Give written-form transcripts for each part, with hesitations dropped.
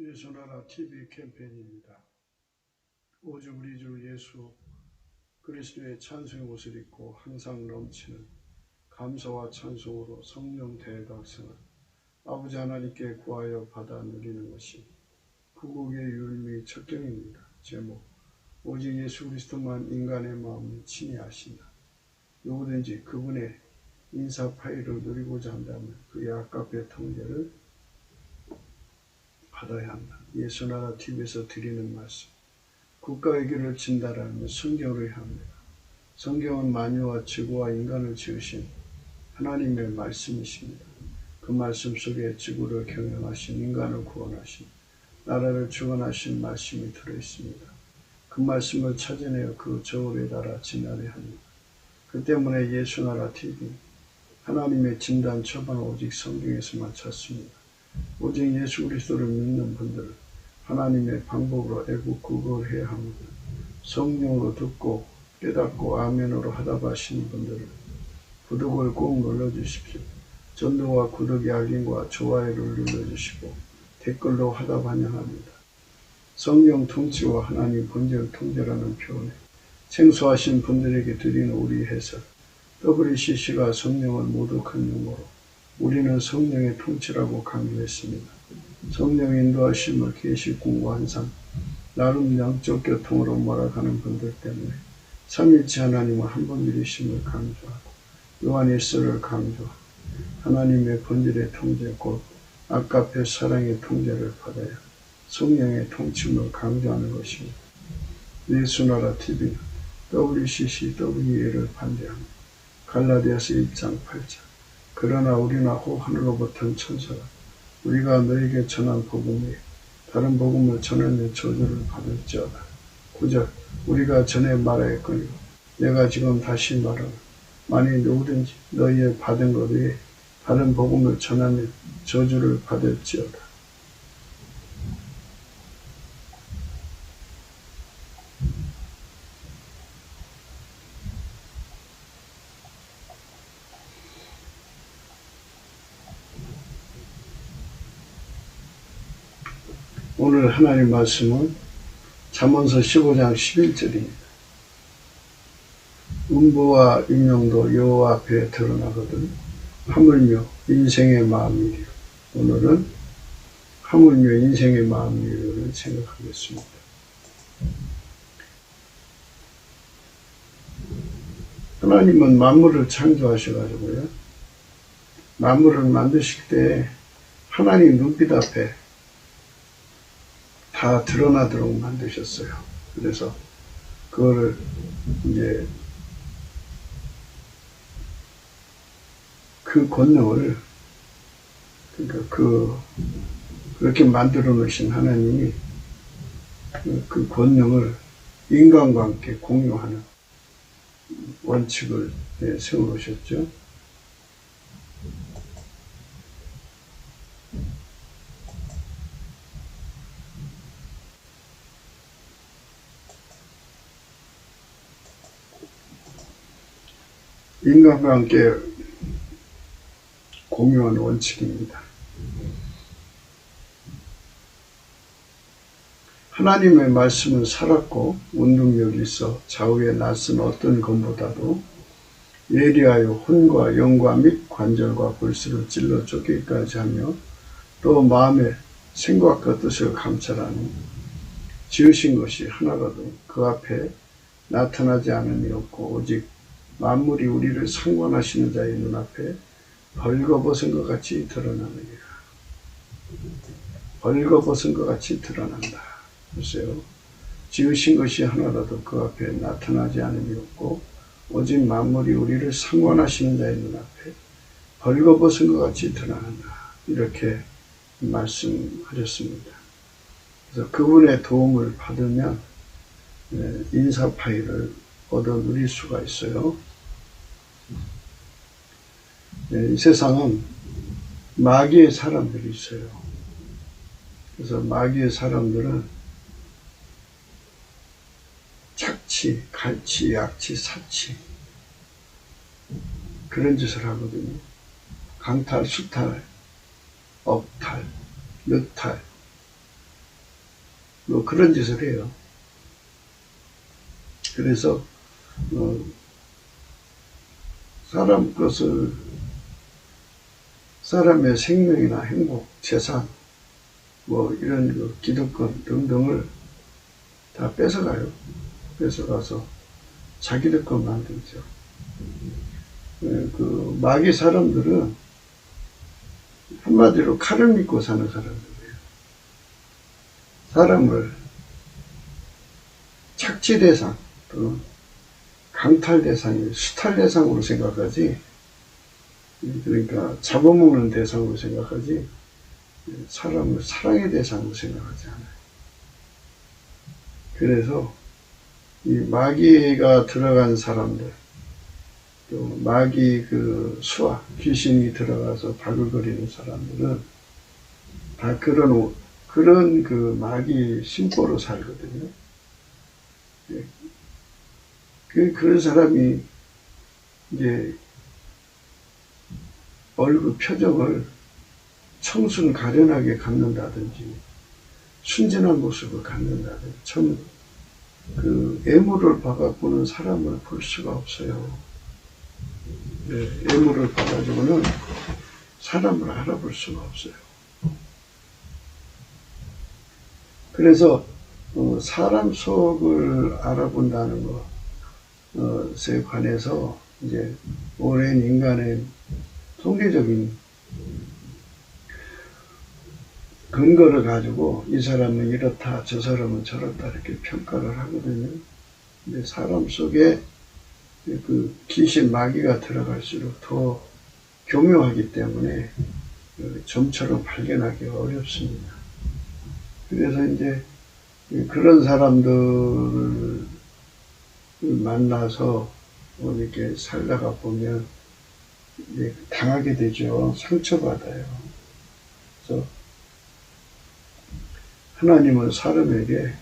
예수나라 TV 캠페인입니다. 오직 우리 주 예수 그리스도의 찬송의 옷을 입고 항상 넘치는 감사와 찬송으로 성령 대각성을 아버지 하나님께 구하여 받아 누리는 것이 구국의 율미 척경입니다. 제목: 오직 예수 그리스도만 인간의 마음을 친히 아신다. 누구든지 그분의 인사 파일을 누리고자 한다면 그의 아깝의 통제를 받아야 한다. 예수나라 TV에서 드리는 말씀: 국가의 길을 진다라는 성경을 합니다. 성경은 만유와 지구와 인간을 지으신 하나님의 말씀이십니다. 그 말씀 속에 지구를 경영하신, 인간을 구원하신, 나라를 주관하신 말씀이 들어있습니다. 그 말씀을 찾아내어 그 저울에 달아 지나려 합니다. 그 때문에 예수나라 TV 하나님의 진단 처방은 오직 성경에서만 찾습니다. 오직 예수 그리스도를 믿는 분들은 하나님의 방법으로 애국구걸해야 합니다. 성령으로 듣고 깨닫고 아멘으로 하답하시는 분들은 구독을 꼭 눌러주십시오. 전도와 구독의 알림과 좋아요를 눌러주시고 댓글로 하답 환영합니다. 성령 통치와 하나님 본질 통제라는 표현에 생소하신 분들에게 드리는 우리 해석: WCC가 성령을 모독한 용어로 우리는 성령의 통치라고 강조했습니다. 성령 인도하심을 계시 공부한상 나름 영적 교통으로 몰아가는 분들 때문에 삼일체 하나님은 한 분이심을 강조하고 요한일서를 강조하고 하나님의 본질의 통제 곧 아까페 사랑의 통제를 받아야 성령의 통치를 강조하는 것입니다. 예수나라 TV는 WCC, WE를 반대합니다. 갈라디아서 1장 8절: 그러나 우리나 혹 하늘로부터 천사가 우리가 너에게 전한 복음에 다른 복음을 전하는 저주를 받을지어다. 9절: 우리가 전에 말하였거니와 내가 지금 다시 말하노 만일 누구든지 너희의 받은 것 외에 다른 복음을 전하면 저주를 받을지어다. 오늘 하나님 말씀은 잠언서 15장 11절입니다. 음부와 임명도 여호와 앞에 드러나거든 하물며 인생의 마음이리요. 오늘은 하물며 인생의 마음이리요를 생각하겠습니다. 하나님은 만물을 창조하셔가지고요, 만물을 만드실 때 하나님 눈빛 앞에 다 드러나도록 만드셨어요. 그래서 그거를 이제 그 권능을, 그러니까 그렇게 만들어 놓으신 하나님이 그 권능을 인간과 함께 공유하는 원칙을 세워 놓으셨죠. 인간과 함께 공유하는 원칙입니다. 하나님의 말씀은 살았고 운동력이 있어 좌우에 낯선 어떤 것보다도 예리하여 혼과 영과 및 관절과 골수를 찔러 쫓기까지 하며 또 마음의 생각과 뜻을 감찰하는 지으신 것이 하나라도 그 앞에 나타나지 않음이 없고 오직 만물이 우리를 상관하시는 자의 눈앞에 벌거벗은 것 같이 드러나느니라. 벌거벗은 것 같이 드러난다. 보세요. 지으신 것이 하나라도 그 앞에 나타나지 않음이 없고 오직 만물이 우리를 상관하시는 자의 눈앞에 벌거벗은 것 같이 드러난다. 이렇게 말씀하셨습니다. 그래서 그분의 도움을 받으면 인사 파일을 얻어 누릴 수가 있어요. 이 세상은 마귀의 사람들이 있어요. 그래서 마귀의 사람들은 착취, 갈취, 약취, 사취 그런 짓을 하거든요. 강탈, 수탈, 억탈, 늑탈 뭐 그런 짓을 해요. 그래서 사람 것을, 사람의 생명이나 행복, 재산, 뭐 이런 그 기득권 등등을 다 뺏어가요. 뺏어가서 자기들 것 만들죠. 그 마귀 사람들은 한마디로 칼을 믿고 사는 사람들이에요. 사람을 착취 대상 또는 강탈 대상이 수탈 대상으로 생각하지, 그러니까 잡아먹는 대상으로 생각하지, 사람을 사랑의 대상으로 생각하지 않아요. 그래서 이 마귀가 들어간 사람들, 또 마귀 그 수와 귀신이 들어가서 바글거리는 사람들은 다 그런 그 마귀 심보로 살거든요. 그런 사람이 이제 얼굴 표정을 청순 가련하게 갖는다든지 순진한 모습을 갖는다든지, 참 그 애물을 봐갖고는 사람을 볼 수가 없어요. 애물을 봐가지고는 사람을 알아볼 수가 없어요. 그래서 사람 속을 알아본다는 것에 관해서 이제 오랜 인간의 통계적인 근거를 가지고 이 사람은 이렇다, 저 사람은 저렇다 이렇게 평가를 하거든요. 근데 사람 속에 그 귀신 마귀가 들어갈수록 더 교묘하기 때문에 점처럼 발견하기 어렵습니다. 그래서 이제 그런 사람들을 만나서 이렇게 살다가 보면 이제 당하게 되죠. 상처받아요. 그래서 하나님은 사람에게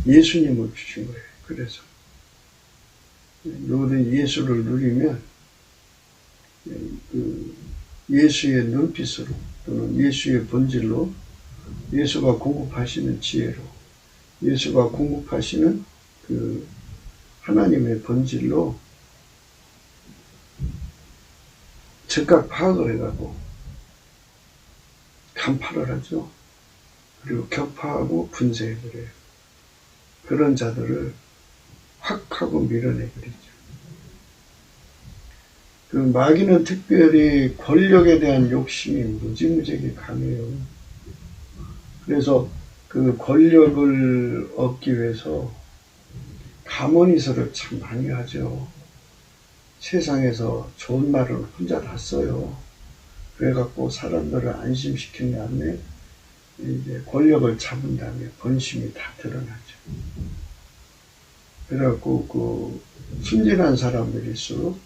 예수님을 주신 거예요. 그래서 누구든 예수를 누리면 그 예수의 눈빛으로 또는 예수의 본질로, 예수가 공급하시는 지혜로, 예수가 공급하시는 그 하나님의 본질로 즉각 파악을 해가고 간파를 하죠. 그리고 격파하고 분쇄해버려요. 그런 자들을 확 하고 밀어내버리죠. 그 마귀는 특별히 권력에 대한 욕심이 무지무지하게 강해요. 그래서 그 권력을 얻기 위해서 가모니서를 참 많이 하죠. 세상에서 좋은 말을 혼자 다 써요. 그래갖고 사람들을 안심시킨 다음에 이제 권력을 잡은 다음에 본심이 다 드러나죠. 그래갖고 그 순진한 사람들일수록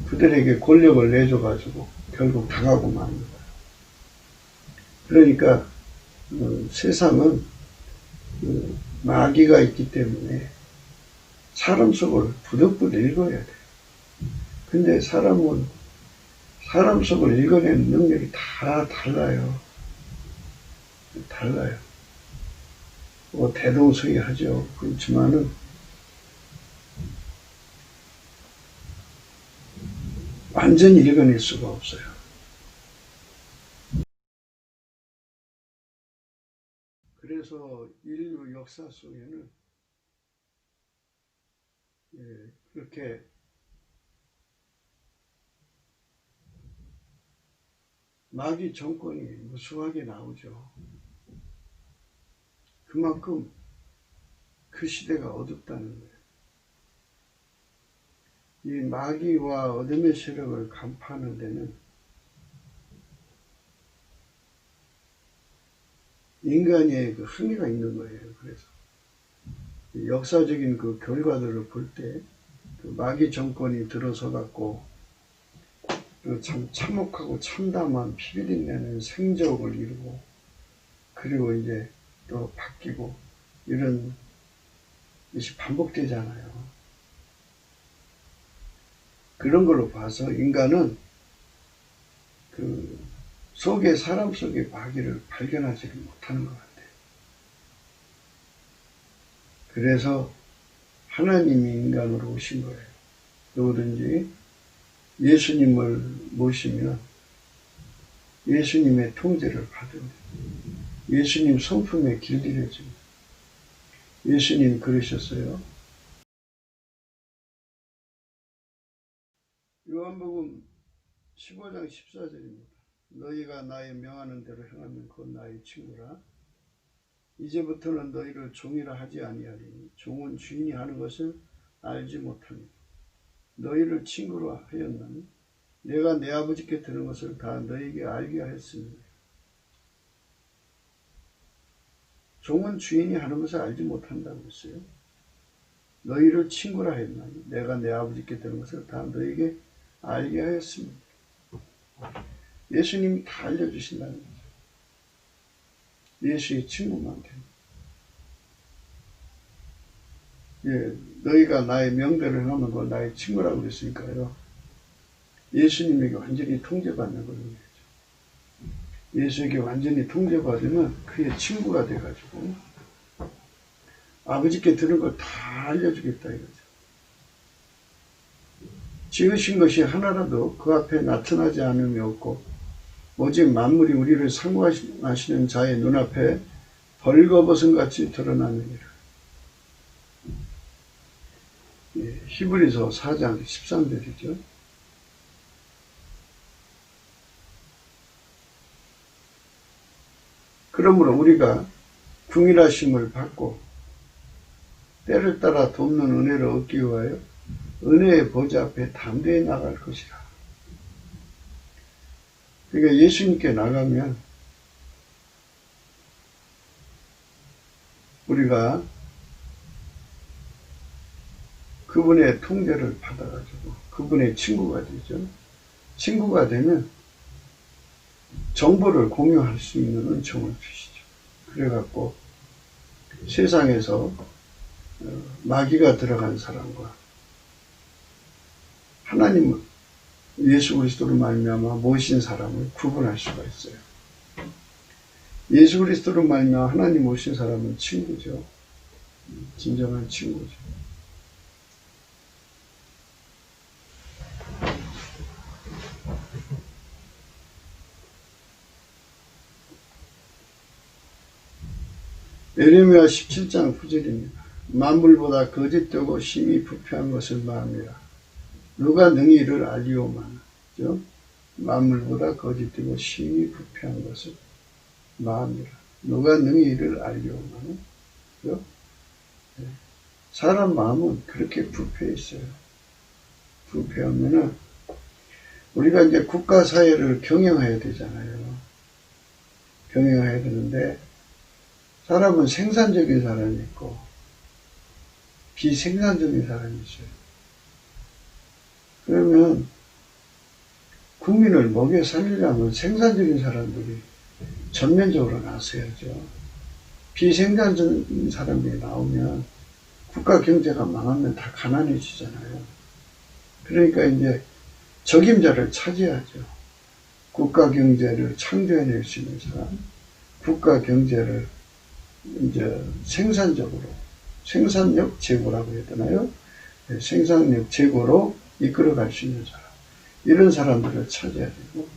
그들에게 권력을 내줘가지고 결국 당하고 마는 거예요. 그러니까 세상은 마귀가 있기 때문에 사람 속을 부득부득 읽어야 돼요. 근데 사람은 사람 속을 읽어내는 능력이 다 달라요. 달라요. 뭐 대동소이하죠. 그렇지만은 완전히 읽어낼 수가 없어요. 그래서 인류 역사 속에는 그렇게 마귀 정권이 무수하게 나오죠. 그만큼 그 시대가 어둡다는 거예요. 이 마귀와 어둠의 세력을 간파하는 데는 인간의 그 흥미가 있는 거예요. 그래서 역사적인 그 결과들을 볼 때 그 마귀 정권이 들어서 갖고 참 참혹하고 참담한 피비린내는 생적을 이루고, 그리고 이제 또 바뀌고, 이런 것이 반복되잖아요. 그런 걸로 봐서 인간은 그 사람 속의 마귀를 발견하지를 못하는 것 같아요. 그래서 하나님이 인간으로 오신 거예요. 누구든지 예수님을 모시면 예수님의 통제를 받으면 예수님 성품에 길들여집니다. 예수님 그러셨어요. 요한복음 15장 14절입니다. 너희가 나의 명하는 대로 행하면 곧 나의 친구라. 이제부터는 너희를 종이라 하지 아니하리니 종은 주인이 하는 것을 알지 못하니 너희를 친구로 하였나니 내가 내 아버지께 들은 것을 다 너희에게 알게 하였습니다. 종은 주인이 하는 것을 알지 못한다고 했어요. 너희를 친구라 했나니 내가 내 아버지께 들은 것을 다 너희에게 알게 하였습니다. 예수님이 다 알려주신다는 거죠. 예수의 친구만 되는. 너희가 나의 명대로 행하면 그건 나의 친구라고 그랬으니까요. 예수님에게 완전히 통제받는 거예요. 예수에게 완전히 통제받으면 그의 친구가 돼가지고 아버지께 들은 걸 다 알려주겠다 이거죠. 지으신 것이 하나라도 그 앞에 나타나지 않음이 없고 오직 만물이 우리를 상고하시는 자의 눈앞에 벌거벗은 같이 드러나느니라. 히브리서 4장 13절이죠. 그러므로 우리가 궁일하심을 받고 때를 따라 돕는 은혜를 얻기 위하여 은혜의 보좌 앞에 담대히 나갈 것이라. 그러니까 예수님께 나가면 우리가 그분의 통제를 받아가지고 그분의 친구가 되죠. 친구가 되면 정보를 공유할 수 있는 은총을 주시죠. 그래갖고 세상에서 마귀가 들어간 사람과 하나님 예수 그리스도로 말미암아 모신 사람을 구분할 수가 있어요. 예수 그리스도로 말미암아 하나님 모신 사람은 친구죠. 진정한 친구죠. 에레미야 17장 9절입니다. 만물보다 거짓되고 심히 부패한 것을 마음이라. 누가 능히 이를 알리오마나. 만물보다 거짓되고 심히 부패한 것을 마음이라. 누가 능히 이를 알리오마나. 사람 마음은 그렇게 부패해 있어요. 부패하면은 우리가 이제 국가 사회를 경영해야 되잖아요. 경영해야 되는데 사람은 생산적인 사람이 있고 비생산적인 사람이 있어요. 그러면 국민을 먹여 살리려면 생산적인 사람들이 전면적으로 나서야죠. 비생산적인 사람들이 나오면 국가 경제가 망하면 다 가난해지잖아요. 그러니까 이제 적임자를 차지하죠. 국가 경제를 창조해낼 수 있는 사람, 국가 경제를 이제 생산적으로, 생산력 제고라고 해야 되나요? 생산력 제고로 이끌어갈 수 있는 사람. 이런 사람들을 찾아야 되고,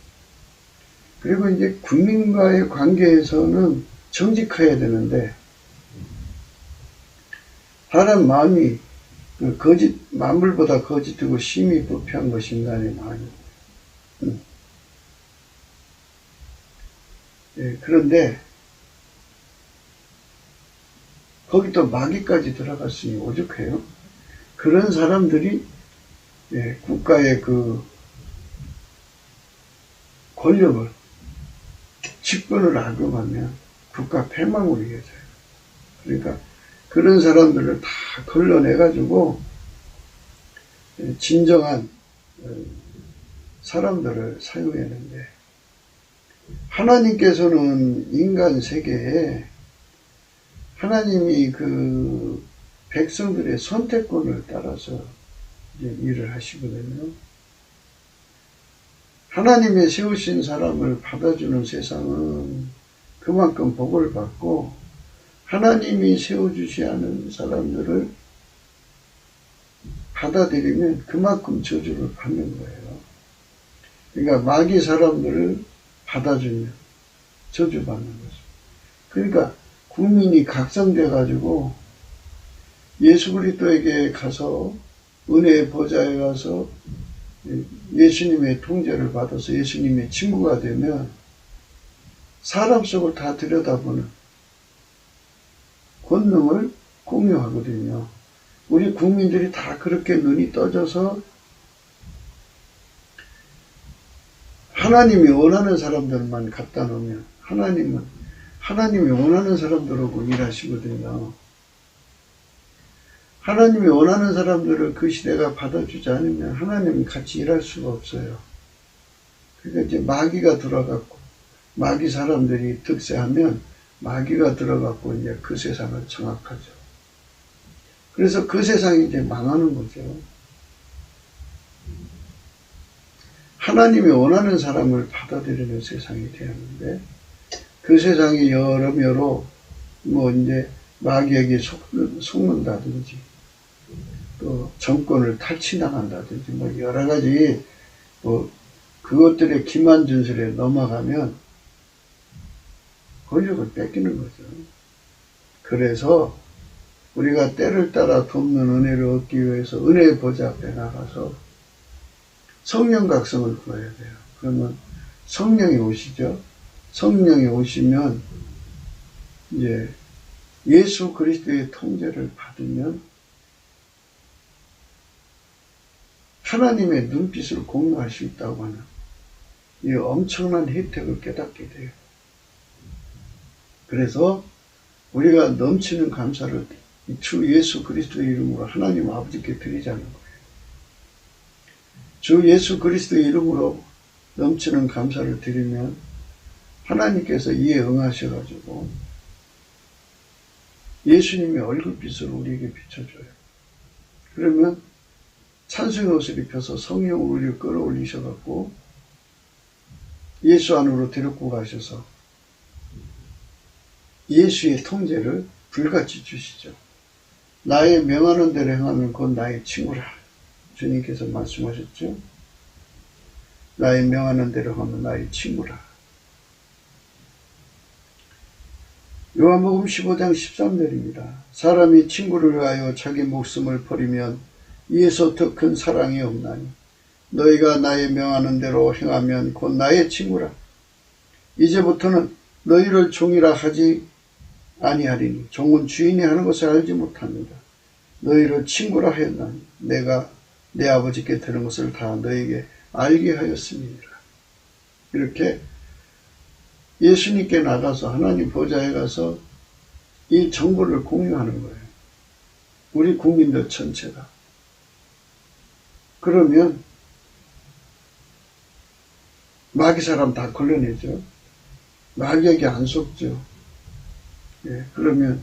그리고 이제 국민과의 관계에서는 정직해야 되는데, 사람 마음이 만물보다 거짓되고 심히 부패한 것이 인간의 마음입니다. 그런데, 거기 또 마귀까지 들어갔으니 오죽해요. 그런 사람들이 국가의 그 권력을, 직권을 악용하면 국가 패망으로 이어져요. 그러니까 그런 사람들을 다 걸러내가지고 진정한 사람들을 사용했는데, 하나님께서는 인간 세계에 하나님이 그 백성들의 선택권을 따라서 이제 일을 하시거든요. 하나님의 세우신 사람을 받아주는 세상은 그만큼 복을 받고, 하나님이 세워주지 않은 사람들을 받아들이면 그만큼 저주를 받는 거예요. 그러니까 마귀 사람들을 받아주면 저주받는 거죠. 그러니까 국민이 각성돼 가지고 예수 그리스도에게 가서, 은혜의 보좌에 가서 예수님의 통제를 받아서 예수님의 친구가 되면 사람 속을 다 들여다보는 권능을 공유하거든요. 우리 국민들이 다 그렇게 눈이 떠져서 하나님이 원하는 사람들만 갖다 놓으면 하나님이 원하는 사람들하고 일하시거든요. 하나님이 원하는 사람들을 그 시대가 받아주지 않으면 하나님은 같이 일할 수가 없어요. 그러니까 이제 마귀가 들어갔고, 마귀 사람들이 득세하면 마귀가 들어갔고 이제 그 세상을 장악하죠. 그래서 그 세상이 이제 망하는 거죠. 하나님이 원하는 사람을 받아들이는 세상이 되었는데, 그 세상이 여러모로 이제 마귀에게 속는다든지, 또 정권을 탈취당한다든지, 여러 가지 그것들의 기만준술에 넘어가면 권력을 뺏기는 거죠. 그래서 우리가 때를 따라 돕는 은혜를 얻기 위해서 은혜의 보좌 앞에 나가서 성령 각성을 구해야 돼요. 그러면 성령이 오시죠. 성령이 오시면 이제 예수 그리스도의 통제를 받으면 하나님의 눈빛을 공유할 수 있다고 하는 이 엄청난 혜택을 깨닫게 돼요. 그래서 우리가 넘치는 감사를 주 예수 그리스도의 이름으로 하나님 아버지께 드리자는 거예요. 주 예수 그리스도의 이름으로 넘치는 감사를 드리면 하나님께서 이에 응하셔가지고 예수님의 얼굴빛을 우리에게 비춰줘요. 그러면 찬송의 옷을 입혀서 성령을 우리를 끌어올리셔갖고 예수 안으로 데리고 가셔서 예수의 통제를 불같이 주시죠. 나의 명하는 대로 행하면 곧 나의 친구라. 주님께서 말씀하셨죠. 나의 명하는 대로 하면 나의 친구라. 요한복음 15장 13절입니다. 사람이 친구를 위하여 자기 목숨을 버리면 이에서 더 큰 사랑이 없나니 너희가 나의 명하는 대로 행하면 곧 나의 친구라. 이제부터는 너희를 종이라 하지 아니하리니 종은 주인이 하는 것을 알지 못합니다. 너희를 친구라 하였나니 내가 내 아버지께 들은 것을 다 너희에게 알게 하였습니다. 이렇게 예수님께 나가서 하나님 보좌에 가서 이 정보를 공유하는 거예요. 우리 국민들 전체가. 그러면 마귀 사람 다 걸러내죠. 마귀에게 안 속죠. 예, 그러면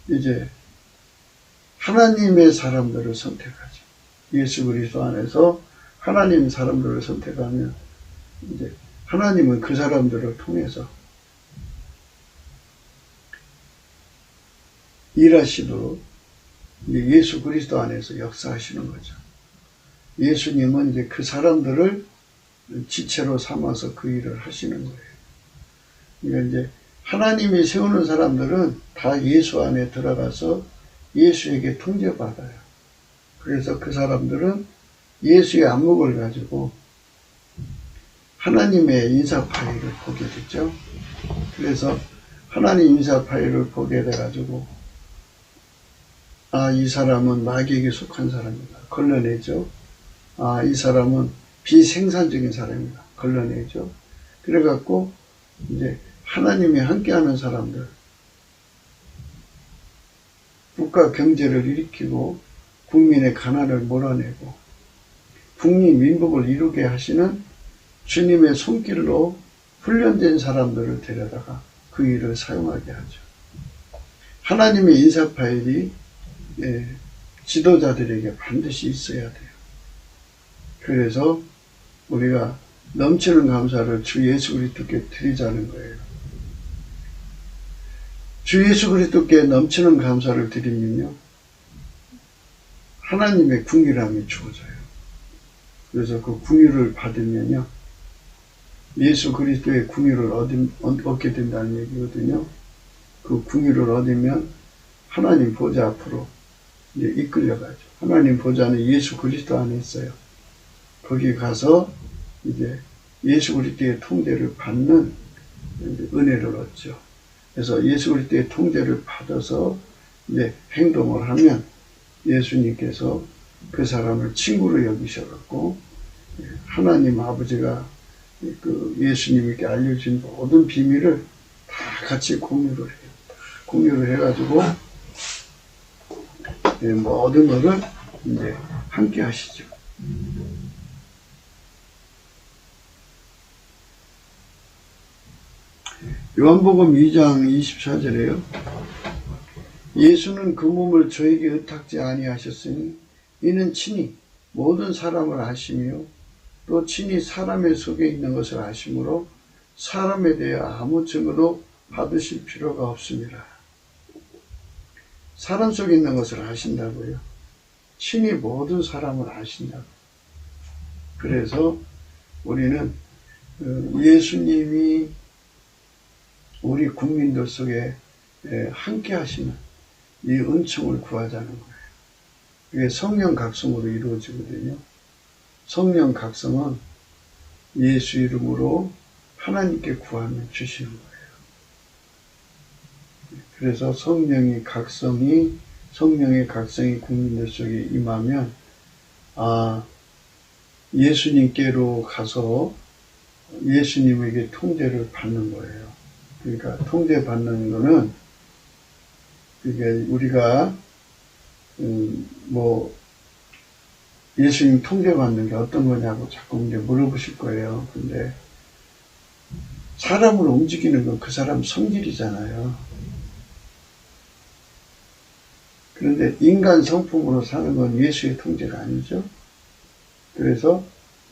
이제 하나님의 사람들을 선택하죠. 예수 그리스도 안에서 하나님 사람들을 선택하면 이제 하나님은 그 사람들을 통해서 일하시도록 예수 그리스도 안에서 역사하시는 거죠. 예수님은 이제 그 사람들을 지체로 삼아서 그 일을 하시는 거예요. 그러니까 이제 하나님이 세우는 사람들은 다 예수 안에 들어가서 예수에게 통제받아요. 그래서 그 사람들은 예수의 안목을 가지고 하나님의 인사 파일을 보게 됐죠. 그래서 하나님 인사 파일을 보게 돼가지고 이 사람은 마귀에게 속한 사람이다. 걸러내죠. 이 사람은 비생산적인 사람이다. 걸러내죠. 그래갖고 이제 하나님이 함께하는 사람들, 국가 경제를 일으키고 국민의 가난을 몰아내고 국민 민복을 이루게 하시는 주님의 손길로 훈련된 사람들을 데려다가 그 일을 사용하게 하죠. 하나님의 인사 파일이 지도자들에게 반드시 있어야 돼요. 그래서 우리가 넘치는 감사를 주 예수 그리스도께 드리자는 거예요. 주 예수 그리스도께 넘치는 감사를 드리면요, 하나님의 궁유함이 주어져요. 그래서 그 궁유를 받으면요, 예수 그리스도의 궁유를 얻게 된다는 얘기거든요. 그 궁유를 얻으면 하나님 보좌 앞으로 이제 이끌려가죠. 하나님 보좌는 예수 그리스도 안에 있어요. 거기 가서 이제 예수 그리스도의 통제를 받는 은혜를 얻죠. 그래서 예수 그리스도의 통제를 받아서 이제 행동을 하면 예수님께서 그 사람을 친구로 여기셔갖고 하나님 아버지가 그 예수님께 알려준 모든 비밀을 다 같이 공유를 해요. 공유를 해가지고 모든 것을 이제 함께 하시죠. 요한복음 2장 24절에요. 예수는 그 몸을 저에게 의탁지 아니하셨으니 이는 친히 모든 사람을 아시며 또 친히 사람의 속에 있는 것을 아심으로 사람에 대해 아무 증거도 받으실 필요가 없습니다. 사람 속에 있는 것을 아신다고요. 친히 모든 사람을 아신다고. 그래서 우리는 예수님이 우리 국민들 속에 함께 하시는 이 은총을 구하자는 거예요. 이게 성령 각성으로 이루어지거든요. 성령 각성은 예수 이름으로 하나님께 구하면 주시는 거예요. 그래서 성령의 각성이 국민들 속에 임하면 예수님께로 가서 예수님에게 통제를 받는 거예요. 그러니까 통제받는 거는 그게 우리가 예수님 통제받는 게 어떤 거냐고 자꾸 이제 물어보실 거예요. 근데 사람을 움직이는 건 그 사람 성질이잖아요. 그런데 인간 성품으로 사는 건 예수의 통제가 아니죠. 그래서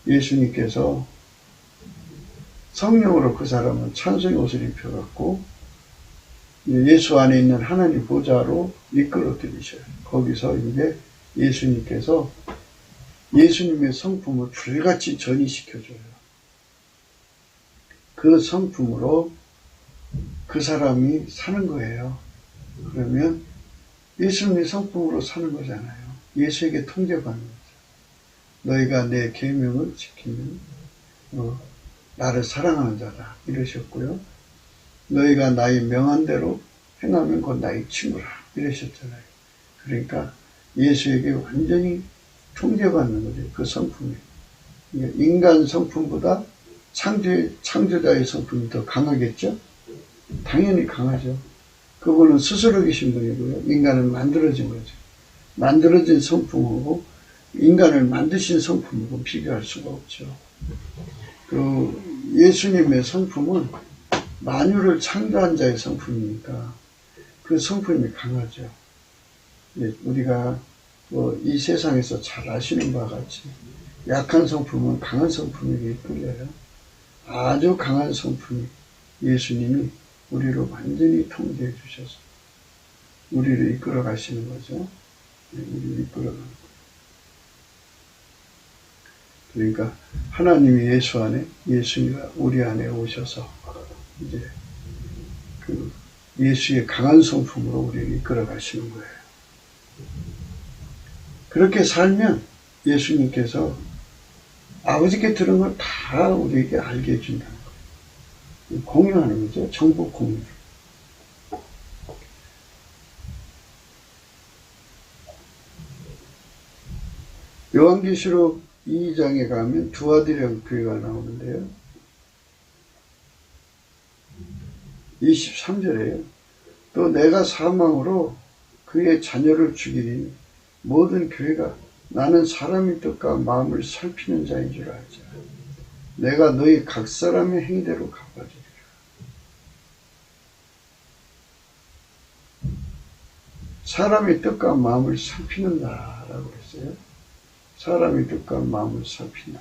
예수님께서 성령으로 그 사람은 찬송의 옷을 입혀갖고 예수 안에 있는 하나님 보좌로 이끌어 들이셔요. 거기서 이제 예수님께서 예수님의 성품을 불같이 전이시켜줘요. 그 성품으로 그 사람이 사는 거예요. 그러면 예수님의 성품으로 사는 거잖아요. 예수에게 통제받는 거죠. 너희가 내 계명을 지키면 나를 사랑하는 자다 이러셨고요. 너희가 나의 명한 대로 행하면 곧 나의 친구라 이러셨잖아요. 그러니까 예수에게 완전히 통제받는 거죠. 그 성품이. 인간 성품보다 창조자의 성품이 더 강하겠죠? 당연히 강하죠. 그분은 스스로 계신 분이고요. 인간은 만들어진 거죠. 만들어진 성품하고 인간을 만드신 성품하고 비교할 수가 없죠. 그 예수님의 성품은 만유를 창조한 자의 성품이니까 그 성품이 강하죠. 우리가 이 세상에서 잘 아시는 바와 같이 약한 성품은 강한 성품에게 이끌려요. 아주 강한 성품이 예수님이 우리를 완전히 통제해 주셔서 우리를 이끌어 가시는 거죠. 우리를 이끌어 가는 거예요. 그러니까 하나님이 예수 안에, 예수가 우리 안에 오셔서 이제 그 예수의 강한 성품으로 우리를 이끌어 가시는 거예요. 그렇게 살면 예수님께서 아버지께 들은 걸 다 우리에게 알게 해준다는 거예요. 공유하는 거죠. 정보 공유. 요한계시록 2장에 가면 두 아들이라는 교회가 나오는데요. 23절에요. 또 내가 사망으로 그의 자녀를 죽이니 모든 교회가 나는 사람의 뜻과 마음을 살피는 자인 줄 알자. 내가 너희 각 사람의 행위대로 갚아주리라. 사람의 뜻과 마음을 살피는다라고 했어요. 사람의 뜻과 마음을 살핀다.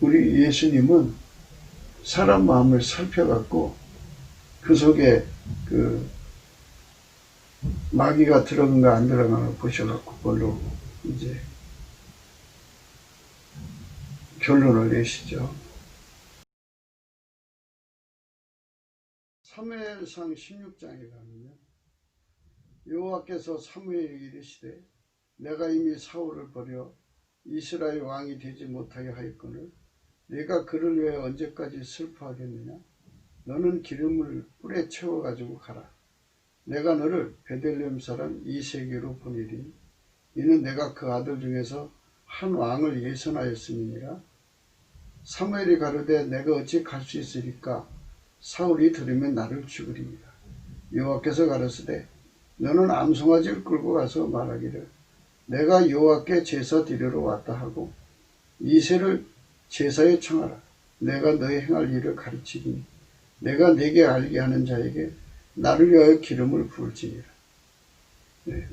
우리 예수님은 사람 마음을 살펴갖고 그 속에 그 마귀가 들어간가 안 들어간가 보셔갖고 그걸로 이제 결론을 내시죠. 사무엘상 16장에 가면요, 여호와께서 사무엘에게 이르시되 내가 이미 사울을 버려 이스라엘 왕이 되지 못하게 하였거늘 내가 그를 위해 언제까지 슬퍼하겠느냐. 너는 기름을 뿔에 채워가지고 가라. 내가 너를 베들레헴 사람 이새에게로 보내리니 이는 내가 그 아들 중에서 한 왕을 예선하였음이니라. 사무엘이 가로되 내가 어찌 갈 수 있으리까. 사울이 들으면 나를 죽으리니라. 여호와께서 가라사대 너는 암송아지를 끌고 가서 말하기를 내가 여호와께 제사 드리러 왔다 하고 이새를 제사에 청하라. 내가 너의 행할 일을 가르치리니 내가 내게 알게 하는 자에게 나를 위하여 기름을 부을지니라.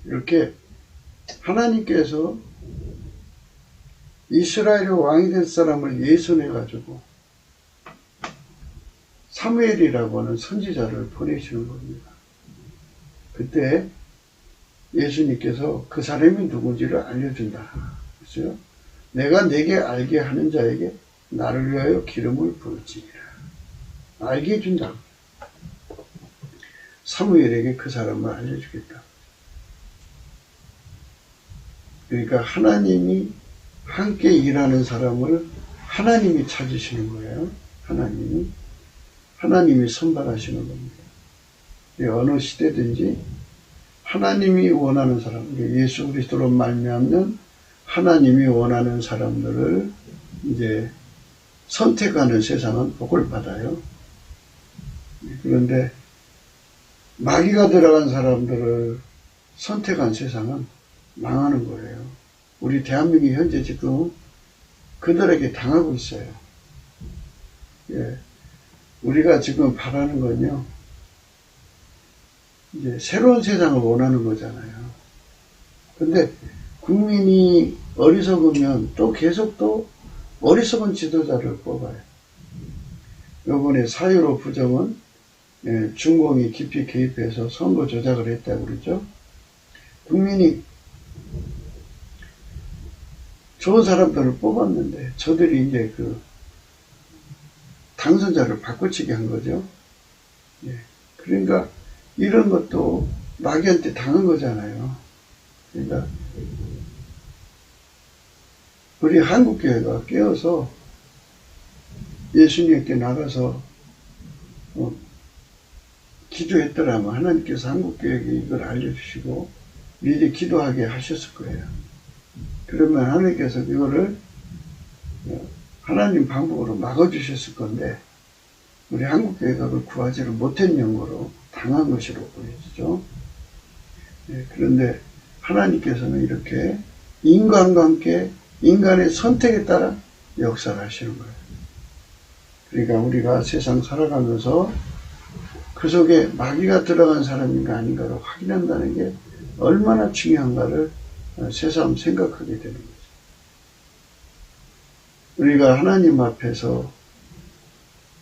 이렇게 하나님께서 이스라엘의 왕이 될 사람을 예선해 가지고 사무엘이라고 하는 선지자를 보내시는 겁니다. 그때 예수님께서 그 사람이 누군지를 알려준다. 그렇죠? 내가 내게 알게 하는 자에게 나를 위하여 기름을 부을지니라. 알게 해준다. 사무엘에게 그 사람을 알려주겠다. 그러니까 하나님이 함께 일하는 사람을 하나님이 찾으시는 거예요. 하나님이 선발하시는 겁니다. 어느 시대든지 하나님이 원하는 사람, 예수 그리스도로 말미암는 하나님이 원하는 사람들을 이제 선택하는 세상은 복을 받아요. 그런데 마귀가 들어간 사람들을 선택한 세상은 망하는 거예요. 우리 대한민국이 현재 지금 그들에게 당하고 있어요. 우리가 지금 바라는 건요, 이제 새로운 세상을 원하는 거잖아요. 근데 국민이 어리석으면 또 계속 또 어리석은 지도자를 뽑아요. 요번에 4.15 부정은 중공이 깊이 개입해서 선거 조작을 했다고 그러죠. 국민이 좋은 사람들을 뽑았는데 저들이 이제 그 당선자를 바꿔치기 한 거죠. 그러니까 이런 것도 마귀한테 당한 거잖아요. 그러니까 우리 한국교회가 깨어서 예수님께 나가서 기도했더라면 하나님께서 한국교회에게 이걸 알려주시고 미리 기도하게 하셨을 거예요. 그러면 하나님께서 이거를 하나님 방법으로 막아주셨을 건데 우리 한국교회가 그걸 구하지를 못한 연고로 당한 것으로 보여지죠. 그런데 하나님께서는 이렇게 인간과 함께 인간의 선택에 따라 역사를 하시는 거예요. 그러니까 우리가 세상 살아가면서 그 속에 마귀가 들어간 사람인가 아닌가를 확인한다는 게 얼마나 중요한가를 새삼 생각하게 되는 거죠. 우리가 하나님 앞에서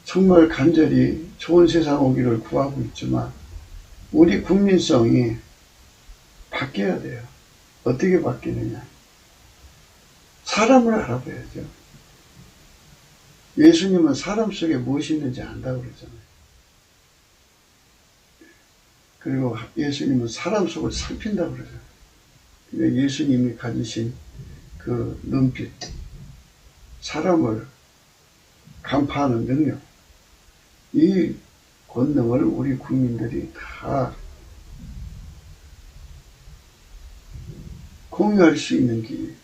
정말 간절히 좋은 세상 오기를 구하고 있지만 우리 국민성이 바뀌어야 돼요. 어떻게 바뀌느냐? 사람을 알아봐야죠. 예수님은 사람 속에 무엇이 있는지 안다고 그러잖아요. 그리고 예수님은 사람 속을 살핀다고 그러잖아요. 그러니까 예수님이 가지신 그 눈빛, 사람을 간파하는 능력, 이 권능을 우리 국민들이 다 공유할 수 있는 길,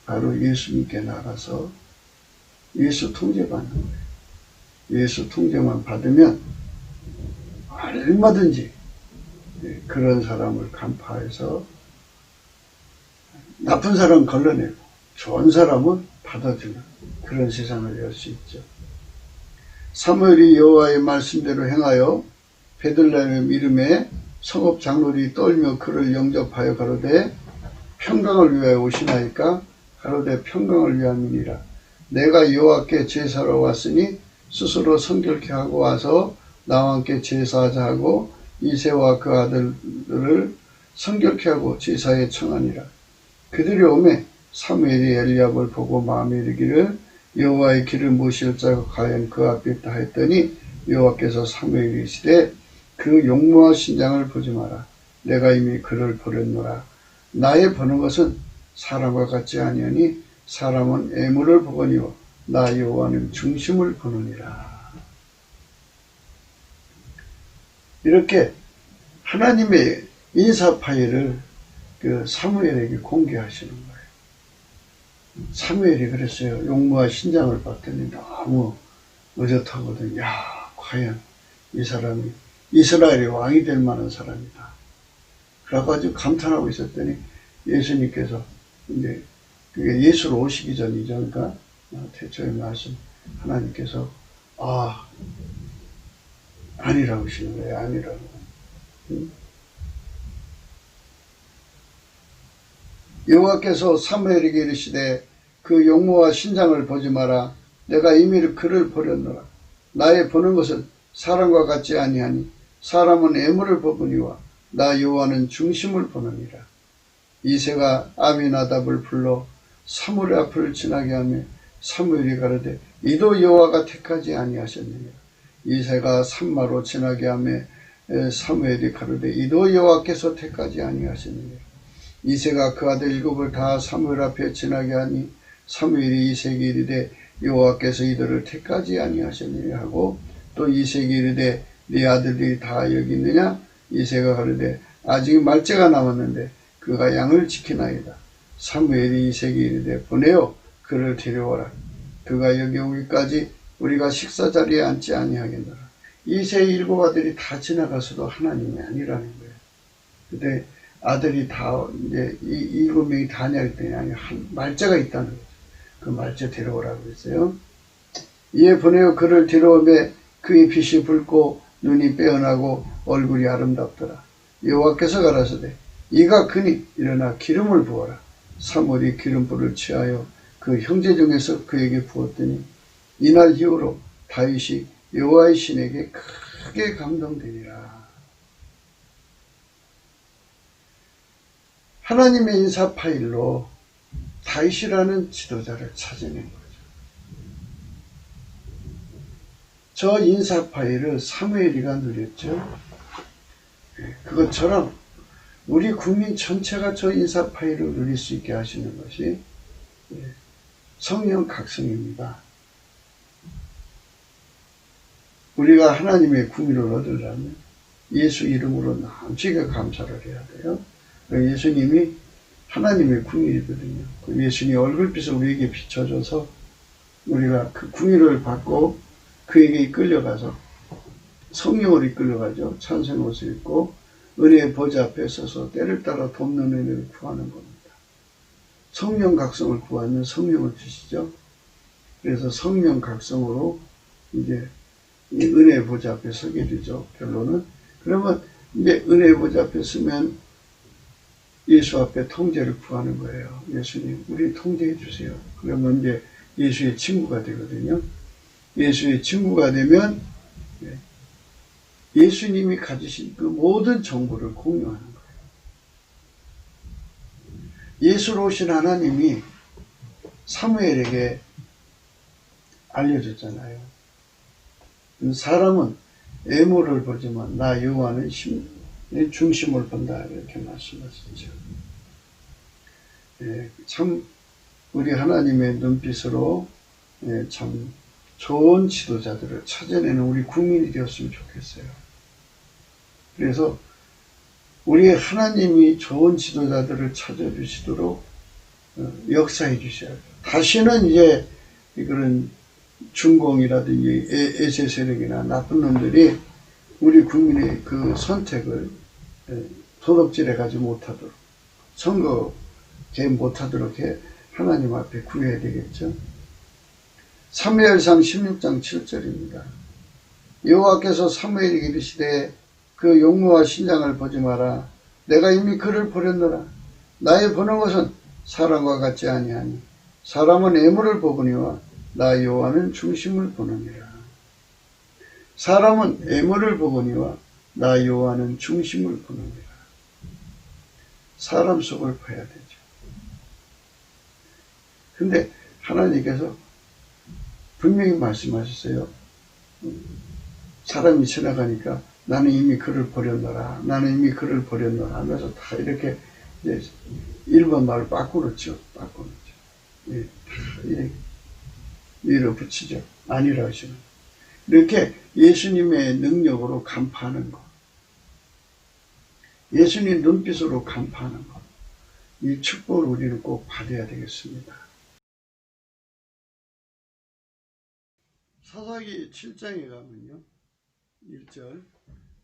바로 예수님께 나가서 예수 통제받는 거예요. 예수 통제만 받으면 얼마든지 그런 사람을 간파해서 나쁜 사람은 걸러내고 좋은 사람은 받아주는 그런 세상을 열 수 있죠. 사무엘이 여호와의 말씀대로 행하여 베들레헴 이름에 성읍 장로들이 떨며 그를 영접하여 가로되 평강을 위하여 오시나이까. 가로되 평강을 위함이니라. 내가 여호와께 제사로 왔으니 스스로 성결케 하고 와서 나와 함께 제사하자 하고 이새와 그 아들들을 성결케 하고 제사에 청하니라. 그들이 오매 사무엘이 엘리압을 보고 마음에 이르기를 여호와의 길을 모실 자가 과연 그 앞에 있다 했더니 여호와께서 사무엘이 이르시되 그 용모와 신장을 보지 마라. 내가 이미 그를 버렸노라. 나의 보는 것은 사람과 같지 아니하니 사람은 애물을 보거니와 나 여호와는 중심을 보느니라. 이렇게 하나님의 인사 파일을 그 사무엘에게 공개하시는 거예요. 사무엘이 그랬어요. 용모와 신장을 봤더니 너무 의젓하거든. 야, 과연 이 사람이 이스라엘의 왕이 될 만한 사람이다. 그래가지고 감탄하고 있었더니 예수님께서 이제 그게 예수로 오시기 전이죠. 그러니까 태초에 말씀 하나님께서 아니라고 하시는 거예요. 아니라고. 여호와께서 사무엘에게 이르시되 그 용모와 신장을 보지 마라. 내가 이미 그를 버렸노라. 나의 보는 것은 사람과 같지 아니하니 사람은 애물을 보거니와 나 여호와는 중심을 보느니라. 이새가 아미나답을 불러 사무엘 앞을 지나게 하며 사무엘이 가로되 이도 여호와가 택하지 아니하셨느냐. 이새가 산마로 지나게 하며 사무엘이 가로되 이도 여호와께서 택하지 아니하셨느냐. 이새가 그 아들 7을 다 사무엘 앞에 지나게 하니 사무엘이 이새에게 이르되 여호와께서 이들을 택하지 아니하셨느냐 하고 또 이새에게 이르되 네 아들들이 다 여기 있느냐. 이새가 가로되 아직 말째가 남았는데 그가 양을 지키나이다. 사무엘이 이새에게 이르되 보내어 그를 데려오라. 그가 여기 오기까지 우리가 식사 자리에 앉지 아니하겠노라. 이새의 7 아들이 다 지나가서도 하나님이 아니라는 거예요. 근데 아들이 다 이제 이 7명이 다냐 했더니 아니 한 말째가 있다는 거죠. 그 말째 데려오라고 했어요. 이에 보내어 그를 데려오매 그의 빛이 붉고 눈이 빼어나고 얼굴이 아름답더라. 여호와께서 가라사대 이가 그니 일어나 기름을 부어라. 사무엘이 기름불을 취하여 그 형제 중에서 그에게 부었더니 이날 이후로 다윗이 여호와의 신에게 크게 감동되니라. 하나님의 인사 파일로 다윗이라는 지도자를 찾아낸 거죠. 저 인사 파일을 사무엘이가 누렸죠. 그것처럼 우리 국민 전체가 저 인사 파일을 누릴 수 있게 하시는 것이 성령 각성입니다. 우리가 하나님의 국민을 얻으려면 예수 이름으로 남지게 감사를 해야 돼요. 예수님이 하나님의 국민이거든요. 예수님이 얼굴빛을 우리에게 비춰줘서 우리가 그 국민을 받고 그에게 이끌려가서 성령으로 이끌려가죠. 찬송 옷을 입고 은혜의 보좌 앞에 서서 때를 따라 돕는 은혜를 구하는 겁니다. 성령 각성을 구하면 성령을 주시죠. 그래서 성령 각성으로 이제 이 은혜의 보좌 앞에 서게 되죠. 결론은. 그러면 이제 은혜의 보좌 앞에 서면 예수 앞에 통제를 구하는 거예요. 예수님, 우리 통제해 주세요. 그러면 이제 예수의 친구가 되거든요. 예수의 친구가 되면 예수님이 가지신 그 모든 정보를 공유하는 거예요. 예수로 오신 하나님이 사무엘에게 알려줬잖아요. 사람은 애모를 보지만 나 여호와는 중심을 본다 이렇게 말씀하셨죠. 참 우리 하나님의 눈빛으로 참 좋은 지도자들을 찾아내는 우리 국민이 되었으면 좋겠어요. 그래서 우리 하나님이 좋은 지도자들을 찾아주시도록 역사해 주셔야 돼요. 다시는 이제 그런 중공이라든지 애세 세력이나 나쁜 놈들이 우리 국민의 그 선택을 도둑질해 가지 못하도록 선거개 못하도록 해 하나님 앞에 구해야 되겠죠. 사무엘상 16장 7절입니다. 여호와께서 사무엘에게 이르시되 그 용모와 신장을 보지 마라. 내가 이미 그를 버렸노라. 나의 보는 것은 사람과 같지 아니하니 사람은 애물을 보거니와 나 여호와는 중심을 보느니라. 사람은 애물을 보거니와 나 여호와는 중심을 보느니라. 사람 속을 봐야 되죠. 근데 하나님께서 분명히 말씀하셨어요. 사람이 지나가니까 나는 이미 그를 버렸노라. 나는 이미 그를 버렸노라 하면서 다 이렇게 이제 일본 말을 바꾸었죠. 예, 다 밀어붙이죠. 아니라 하시는. 이렇게 예수님의 능력으로 간파하는 것. 예수님 눈빛으로 간파하는 것. 이 축복을 우리는 꼭 받아야 되겠습니다. 사사기 7장에 가면요. 1절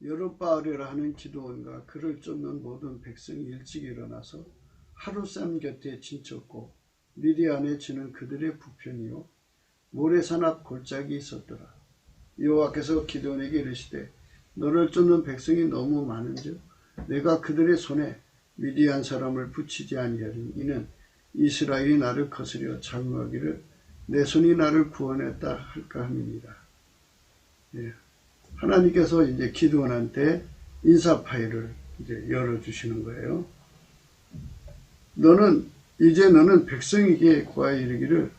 여룻바알이라 하는 기드온과 그를 쫓는 모든 백성이 일찍 일어나서 하룻샘 곁에 진쳤고 미디안에 지는 그들의 부편이요 모래산 앞 골짜기 있었더라. 여호와께서 기드온에게 이르시되 너를 쫓는 백성이 너무 많은즉 내가 그들의 손에 미디안 사람을 붙이지 아니하리니 이는 이스라엘이 나를 거스려 장구하기를 내 손이 나를 구원했다 할까 함이니라. 예. 하나님께서 이제 기드온한테 인사 파일을 이제 열어주시는 거예요. 너는 백성에게 구하여 이르기를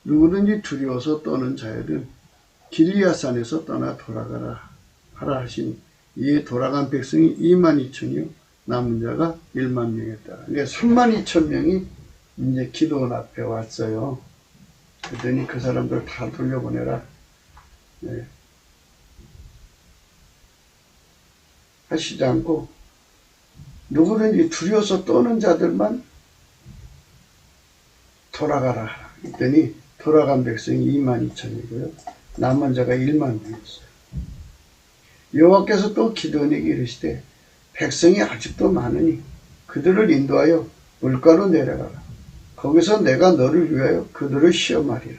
누구든지 두려워서 떠는 자여든 길리앗산에서 떠나 돌아가라 하라 하시니 이에 돌아간 백성이 22,000이요 남은 자가 10,000명이었다. 그러니까 32,000명이 이제 기드온 앞에 왔어요. 그랬더니 그 사람들 다 돌려보내라. 네. 하시지 않고 누구든지 두려워서 떠는 자들만 돌아가라 하라. 그랬더니 돌아간 백성이 22,000이고요. 남은 자가 10,000명이었어요. 여호와께서 또 기드온에게 이르시되 백성이 아직도 많으니 그들을 인도하여 물가로 내려가라. 거기서 내가 너를 위하여 그들을 시험하리라.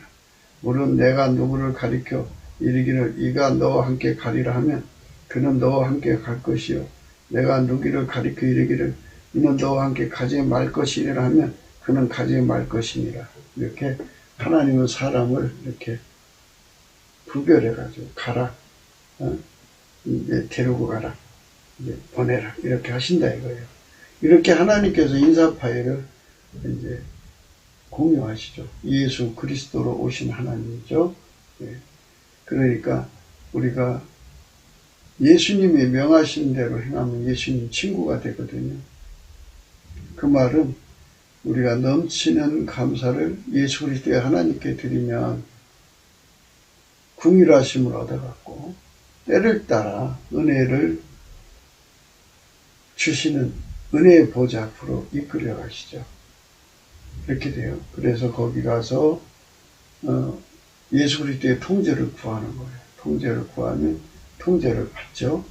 물론 내가 누구를 가리켜 이르기를 이가 너와 함께 가리라 하면 그는 너와 함께 갈 것이요 내가 누구를 가리켜 이르기를 이는 너와 함께 가지 말 것이니라 하면 그는 가지 말 것이니라. 이렇게 하나님은 사람을 이렇게 구별해가지고 가라, 이제 데리고 가라, 이제 보내라 이렇게 하신다 이거예요. 이렇게 하나님께서 인사 파일을 이제 공유하시죠. 예수 그리스도로 오신 하나님이죠. 예. 그러니까 우리가 예수님이 명하신 대로 행하면 예수님 친구가 되거든요. 그 말은 우리가 넘치는 감사를 예수 그리스도의 하나님께 드리면 긍휼하심을 얻어갖고 때를 따라 은혜를 주시는 은혜의 보좌 앞으로 이끌려 가시죠. 그렇게 돼요. 그래서 거기 가서 예수 그리스도의 통제를 구하는 거예요. 통제를 구하면 통제를 받죠.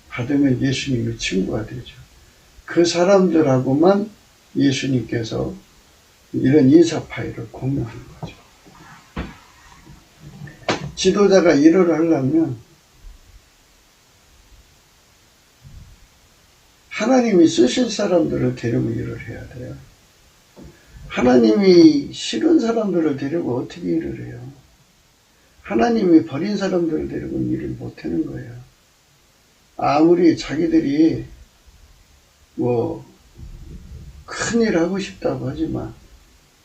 받으면 예수님의 친구가 되죠. 그 사람들하고만 예수님께서 이런 인사 파일을 공유하는 거죠. 지도자가 일을 하려면 하나님이 쓰실 사람들을 데리고 일을 해야 돼요. 하나님이 싫은 사람들을 데리고 어떻게 일을 해요? 하나님이 버린 사람들을 데리고 일을 못하는 거예요. 아무리 자기들이 뭐 큰일 하고 싶다고 하지만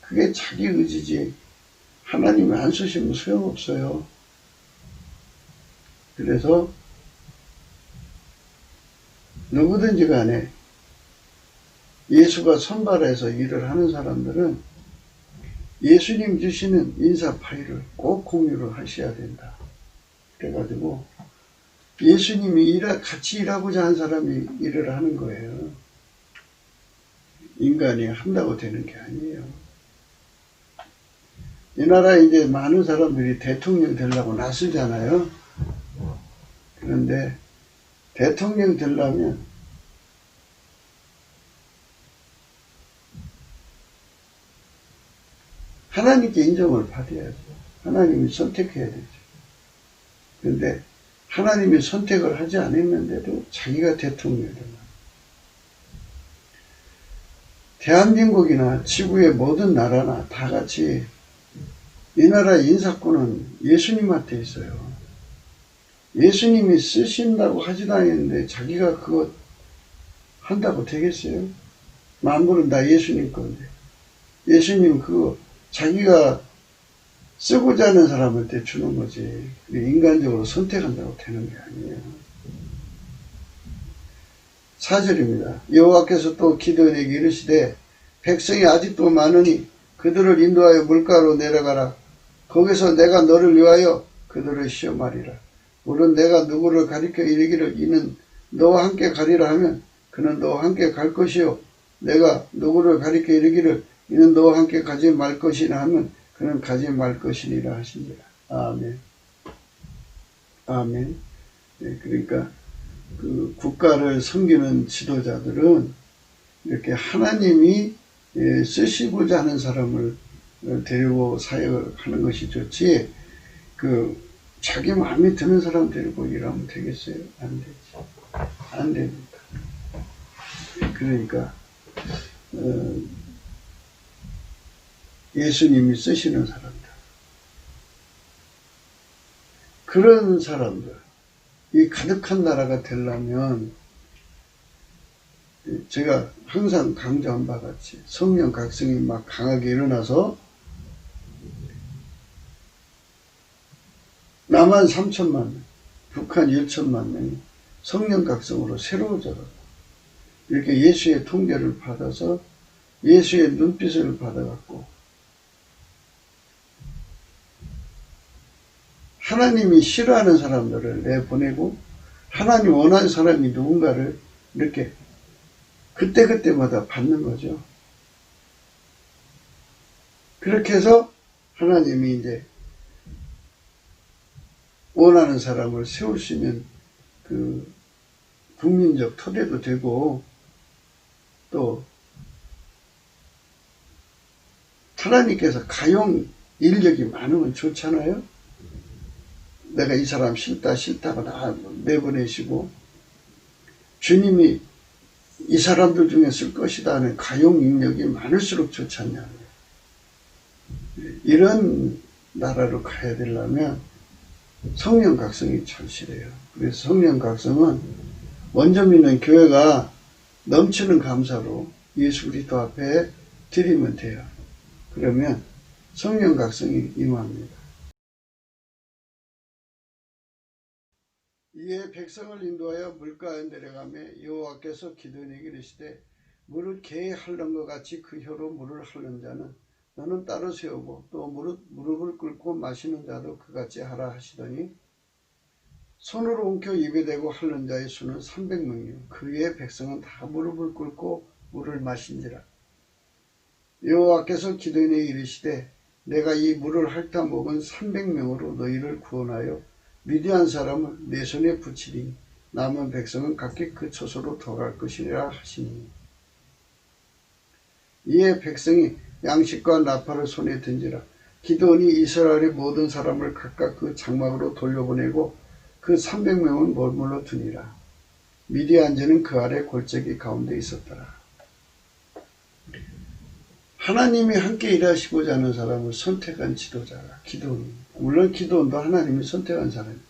그게 자기 의지지 하나님이 안 쓰시면 소용없어요. 그래서 누구든지 간에 예수가 선발해서 일을 하는 사람들은 예수님 주시는 인사 파일을 꼭 공유를 하셔야 된다. 그래가지고 예수님이 같이 일하고자 한 사람이 일을 하는 거예요. 인간이 한다고 되는 게 아니에요. 이 나라에 이제 많은 사람들이 대통령 되려고 나서잖아요. 그런데 대통령 되려면 하나님께 인정을 받아야죠. 하나님이 선택해야 되죠. 그런데 하나님이 선택을 하지 않았는데도 자기가 대통령이 되나. 대한민국이나 지구의 모든 나라나 다 같이 이 나라의 인사권은 예수님한테 있어요. 예수님이 쓰신다고 하지도 않았는데 자기가 그거 한다고 되겠어요? 만물은 다 예수님 건데. 예수님 그거 자기가 쓰고자 하는 사람한테 주는 거지. 인간적으로 선택한다고 되는 게 아니에요. 4절입니다. 여호와께서 또 기드온에게 이르시되 백성이 아직도 많으니 그들을 인도하여 물가로 내려가라. 거기서 내가 너를 위하여 그들을 시험하리라. 물은 내가 누구를 가리켜 이르기를 이는 너와 함께 가리라 하면 그는 너와 함께 갈 것이요 내가 누구를 가리켜 이르기를 이는 너와 함께 가지 말 것이라 하면 그는 가지 말 것이니라 하시니라. 아멘. 아멘. 네, 그러니까 그 국가를 섬기는 지도자들은 이렇게 하나님이 쓰시고자 하는 사람을 데리고 사역을 하는 것이 좋지, 자기 마음에 드는 사람 데리고 일하면 되겠어요? 안 되지. 안 됩니다. 그러니까, 예수님이 쓰시는 사람들. 그런 사람들, 이 가득한 나라가 되려면, 제가 항상 강조한 바 같이 성령 각성이 막 강하게 일어나서 남한 3천만 명, 북한 1천만 명이 성령 각성으로 새로워져서 이렇게 예수의 통계를 받아서 예수의 눈빛을 받아갖고 하나님이 싫어하는 사람들을 내보내고 하나님 원하는 사람이 누군가를 이렇게 그때그때마다 받는 거죠. 그렇게 해서 하나님이 이제 원하는 사람을 세울 수 있는 국민적 토대도 되고, 또 하나님께서 가용 인력이 많으면 좋잖아요. 내가 이 사람 싫다고 다 내보내시고 주님이 이 사람들 중에 쓸 것이다 하는 가용 인력이 많을수록 좋지 않냐. 이런 나라로 가야 되려면 성령 각성이 절실해요. 그래서 성령 각성은 먼저 믿는 교회가 넘치는 감사로 예수 그리스도 앞에 드리면 돼요. 그러면 성령 각성이 임합니다. 이에 백성을 인도하여 물가에 내려가매 여호와께서 기드온에게 이르시되 물을 개에 핥는 것 같이 그 혀로 물을 핥는 자는 너는 따로 세우고 또 무릎을 꿇고 마시는 자도 그같이 하라 하시더니 손으로 옮겨 입에 대고 핥는 자의 수는 300명이요 그 위에 백성은 다 무릎을 꿇고 물을 마신지라. 여호와께서 기드온에게 이르시되 내가 이 물을 핥아 먹은 300명으로 너희를 구원하여 미디안 사람을 내 손에 붙이니 남은 백성은 각기 그 처소로 돌아갈 것이라 하시니. 이에 백성이 양식과 나팔을 손에 든지라. 기드온이 이스라엘의 모든 사람을 각각 그 장막으로 돌려보내고 그 300명은 머물러 두니라. 미디안전은 그 아래 골짜기 가운데 있었더라. 하나님이 함께 일하시고자 하는 사람을 선택한 지도자가 기드온입니다. 물론 기드온도 하나님이 선택한 사람입니다.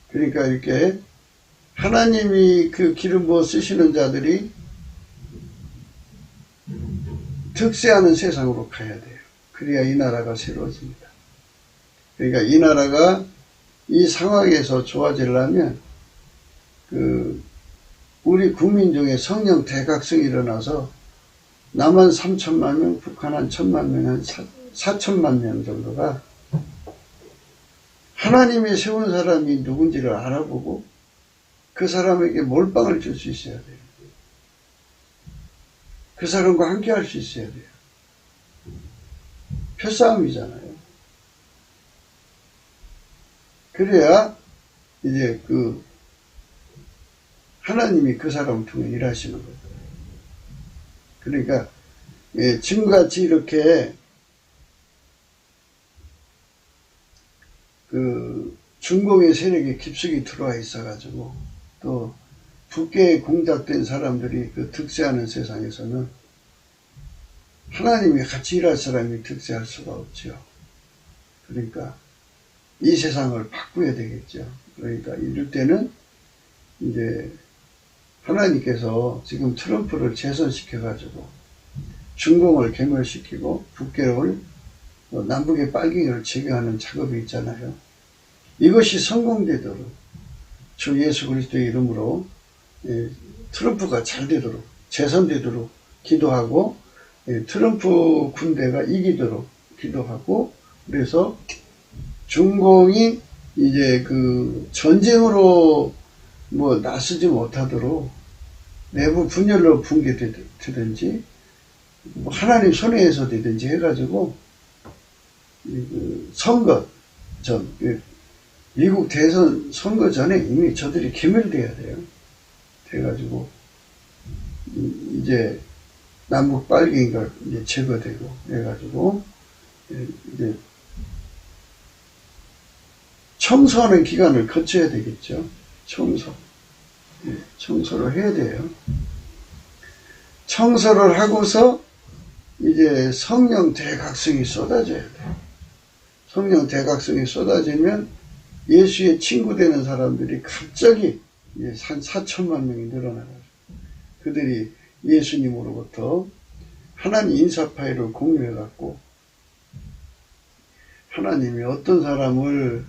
그러니까 이렇게 하나님이 그 기름 부어 쓰시는 자들이 득세하는 세상으로 가야 돼요. 그래야 이 나라가 새로워집니다. 그러니까 이 나라가 이 상황에서 좋아지려면 우리 국민 중에 성령 대각성이 일어나서 남한 3천만 명, 북한 한 1천만 명, 한 4천만 명 정도가 하나님이 세운 사람이 누군지를 알아보고 그 사람에게 몰빵을 줄 수 있어야 돼요. 그 사람과 함께 할 수 있어야 돼요. 표싸움이잖아요. 그래야 이제 하나님이 그 사람을 통해 일하시는 거죠. 그러니까 지금같이 이렇게 중공의 세력이 깊숙이 들어와 있어가지고 또 북계에 공작된 사람들이 득세하는 세상에서는 하나님이 같이 일할 사람이 득세할 수가 없죠. 그러니까 이 세상을 바꾸어야 되겠죠. 그러니까 이럴 때는 이제 하나님께서 지금 트럼프를 재선시켜가지고 중공을 괴멸시키고 북괴를 남북의 빨갱이를 제거하는 작업이 있잖아요. 이것이 성공되도록 주 예수 그리스도의 이름으로 트럼프가 잘 되도록 재선되도록 기도하고 트럼프 군대가 이기도록 기도하고 그래서 중공이 이제 그 전쟁으로 뭐 나서지 못하도록 내부 분열로 붕괴되든지 뭐 하나님 손해에서 되든지 해가지고 선거 전 미국 대선 선거 전에 이미 저들이 괴멸돼야 돼요. 돼가지고 이제 남북 빨갱이가 이제 제거되고 해가지고 이제 청소하는 기간을 거쳐야 되겠죠. 청소를 해야 돼요. 청소를 하고서 이제 성령 대각성이 쏟아져야 돼요. 성령 대각성이 쏟아지면 예수의 친구 되는 사람들이 갑자기 한 4천만 명이 늘어나요. 그들이 예수님으로부터 하나님 인사파이를 공유해갖고 하나님이 어떤 사람을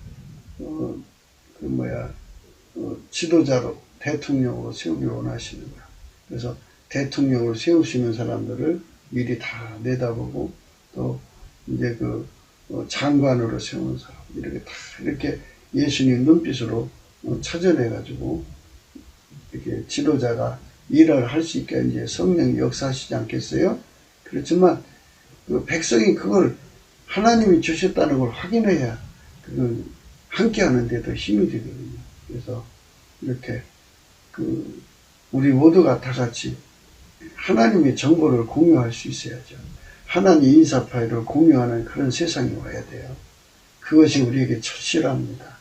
지도자로 대통령으로 세우기 원하시는 거야. 그래서 대통령으로 세우시는 사람들을 미리 다 내다보고 또 이제 장관으로 세우는 사람 이렇게 다 이렇게 예수님 눈빛으로 찾아내가지고 이렇게 지도자가 일을 할 수 있게 이제 성령이 역사하시지 않겠어요? 그렇지만 백성이 그걸 하나님이 주셨다는 걸 확인해야 함께 하는데도 힘이 되거든요. 그래서 이렇게 우리 모두가 다 같이 하나님의 정보를 공유할 수 있어야죠. 하나님 인사파이를 공유하는 그런 세상이 와야 돼요. 그것이 우리에게 첫실합니다.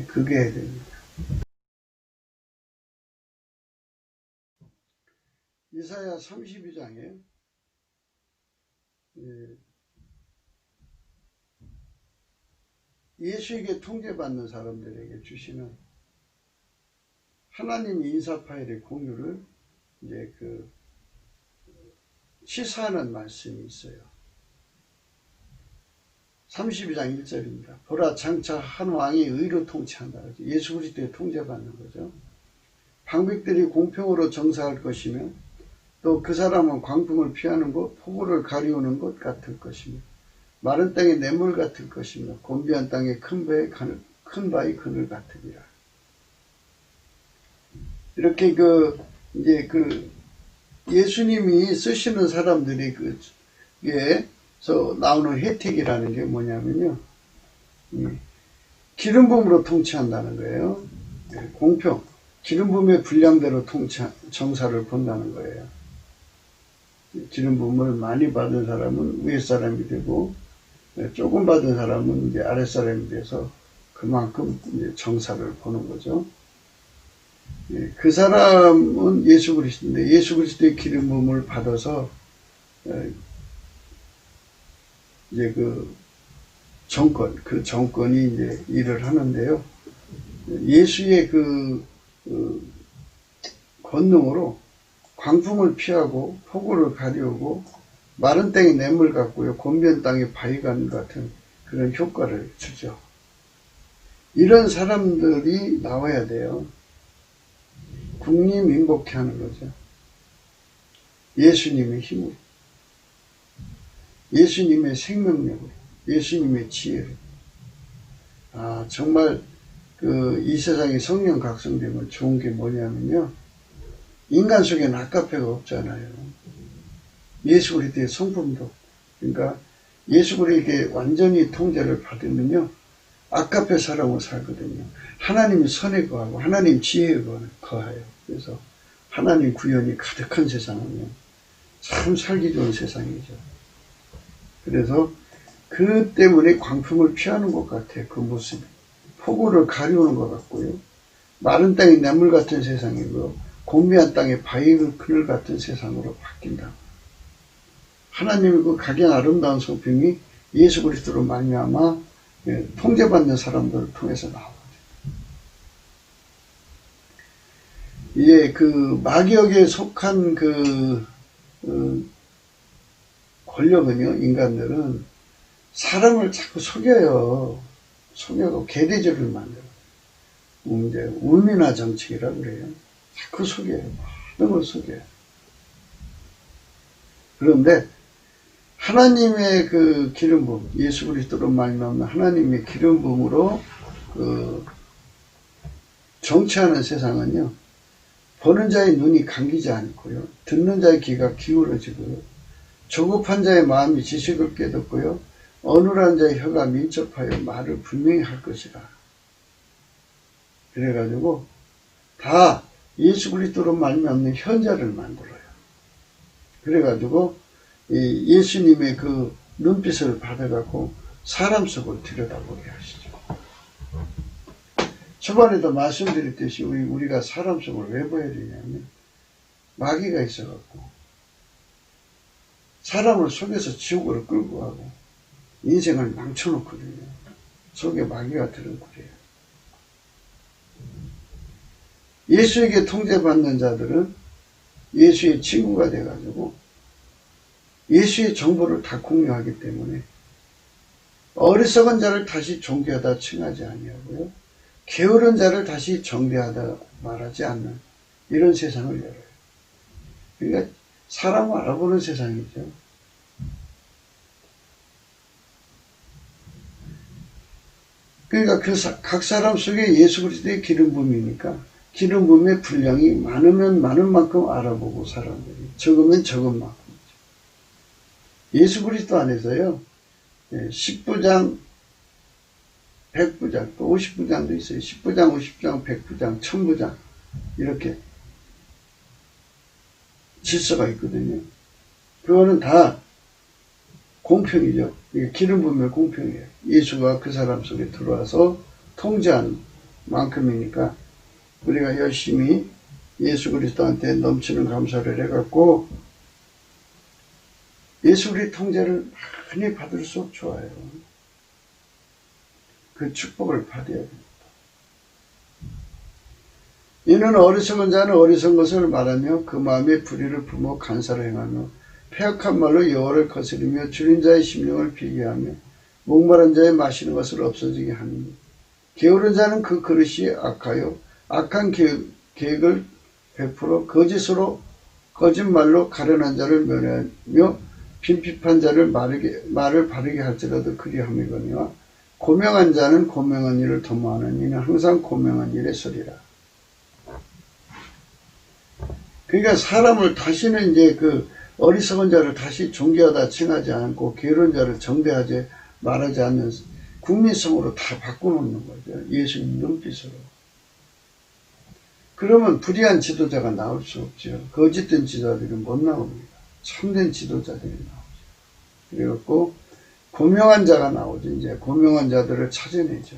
그게 해야 됩니다. 이사야 32장에 예수에게 통제받는 사람들에게 주시는 하나님 인사 파일의 공유를 이제 시사하는 말씀이 있어요. 32장 1절입니다. 보라 장차 한 왕이 의로 통치한다. 예수 그리스도에 통제받는 거죠. 방백들이 공평으로 정사할 것이며 또 그 사람은 광풍을 피하는 곳, 폭우를 가리우는 것 같을 것이며 마른 땅에 냇물 같을 것이며 곤비한 땅에 큰 바위 그늘 같으리라. 이렇게 이제 예수님이 쓰시는 사람들이 그게서 나오는 혜택이라는 게 뭐냐면요. 기름 부음으로 통치한다는 거예요. 공평. 기름 부음의 분량대로 정사를 본다는 거예요. 기름 부음을 많이 받은 사람은 위에 사람이 되고 조금 받은 사람은 이제 아랫 사람이 돼서 그만큼 이제 정사를 보는 거죠. 그 사람은 예수 그리스도인데 예수 그리스도의 기름 부음을 받아서 이제 그 정권이 이제 일을 하는데요. 예수의 권능으로 광풍을 피하고 폭우를 가리우고 마른 땅에 냇물 같고요. 곤변 땅에 바위간 같은 그런 효과를 주죠. 이런 사람들이 나와야 돼요. 국립민복케 하는 거죠. 예수님의 힘으로, 예수님의 생명력으로, 예수님의 지혜로. 정말 이 세상에 성령 각성되면 좋은 게 뭐냐면요. 인간 속에는 아까페가 없잖아요. 예수 그리스도의 성품도. 그러니까 예수 그리스도에게 완전히 통제를 받으면요. 아까페 사람으로 살거든요. 하나님 선에 거하고 하나님 지혜에 거하요. 그래서 하나님 구현이 가득한 세상은요. 참 살기 좋은 세상이죠. 그래서 그 때문에 광풍을 피하는 것 같아요. 그 모습이. 폭우를 가리우는 것 같고요. 마른 땅에 냇물 같은 세상이고요. 곤비한 땅에 바위 그늘 같은 세상으로 바뀐다. 하나님의 그 각양 아름다운 성품이 예수 그리스도로 말미암아 통제받는 사람들을 통해서 나오거든요. 이게 그 마귀에게 속한 그 권력은요, 인간들은 사람을 자꾸 속여요. 속여도 개대죄를 만들어요. 이제 울미나 정책이라고 그래요. 자꾸 속여요. 많은 걸 속여요. 그런데 하나님의 그 기름 부음, 예수 그리스도로 말미암는 하나님의 기름 부음으로 그 정치하는 세상은요, 보는 자의 눈이 감기지 않고요, 듣는 자의 귀가 기울어지고요, 조급한 자의 마음이 지식을 깨닫고요, 어눌한 자의 혀가 민첩하여 말을 분명히 할 것이라. 그래가지고 다 예수 그리스도로 말미암는 현자를 만들어요. 그래가지고 이 예수님의 그 눈빛을 받아갖고 사람 속을 들여다보게 하시죠. 초반에도 말씀드렸듯이 우리가 사람 속을 왜 봐야 되냐면 마귀가 있어갖고 사람을 속여서 지옥으로 끌고 가고 인생을 망쳐놓거든요. 속에 마귀가 들은 꿀이에요. 예수에게 통제받는 자들은 예수의 친구가 돼가지고 예수의 정보를 다 공유하기 때문에 어리석은 자를 다시 존귀하다 칭하지 아니하고요, 게으른 자를 다시 정죄하다 말하지 않는 이런 세상을 열어요. 그러니까 사람을 알아보는 세상이죠. 그러니까 각 사람 속에 예수 그리스도의 기름 부음이니까 기름 부음의 분량이 많으면 많은 만큼 알아보고 사람들이, 적으면 적은 만큼. 예수 그리스도 안에서요, 10부장, 100부장, 또 50부장도 있어요. 10부장, 50부장, 100부장, 1000부장 이렇게 질서가 있거든요. 그거는 다 공평이죠. 기름 부음의 공평이에요. 예수가 그 사람 속에 들어와서 통제하는 만큼이니까 우리가 열심히 예수 그리스도한테 넘치는 감사를 해갖고 예수 그리스도의 통제를 많이 받을수록 좋아요. 그 축복을 받아야 됩니다. 이는 어리석은 자는 어리석은 것을 말하며 그 마음에 불의를 품어 간사를 행하며 패역한 말로 여호와를 거스리며 줄인 자의 심령을 비교하며 목마른 자의 마시는 것을 없어지게 하니, 게으른 자는 그 그릇이 악하여 악한 계획을 베풀어 거짓말로 가련한 자를 면하며 빈핍한 자를 말을 바르게 할지라도 그리함이거니와 고명한 자는 고명한 일을 도모하는 이는 항상 고명한 일에 서리라. 그러니까 사람을 다시는 이제 그 어리석은 자를 다시 존귀하다 칭하지 않고 게으른 자를 정죄하지 말하지 않는 국민성으로 다 바꿔놓는 거죠. 예수님 눈빛으로. 그러면 불의한 지도자가 나올 수 없죠. 거짓된 지도자들은 못 나옵니다. 참된 지도자들이 나오죠. 그래갖고 고명한 자가 나오죠. 이제 고명한 자들을 찾아내죠.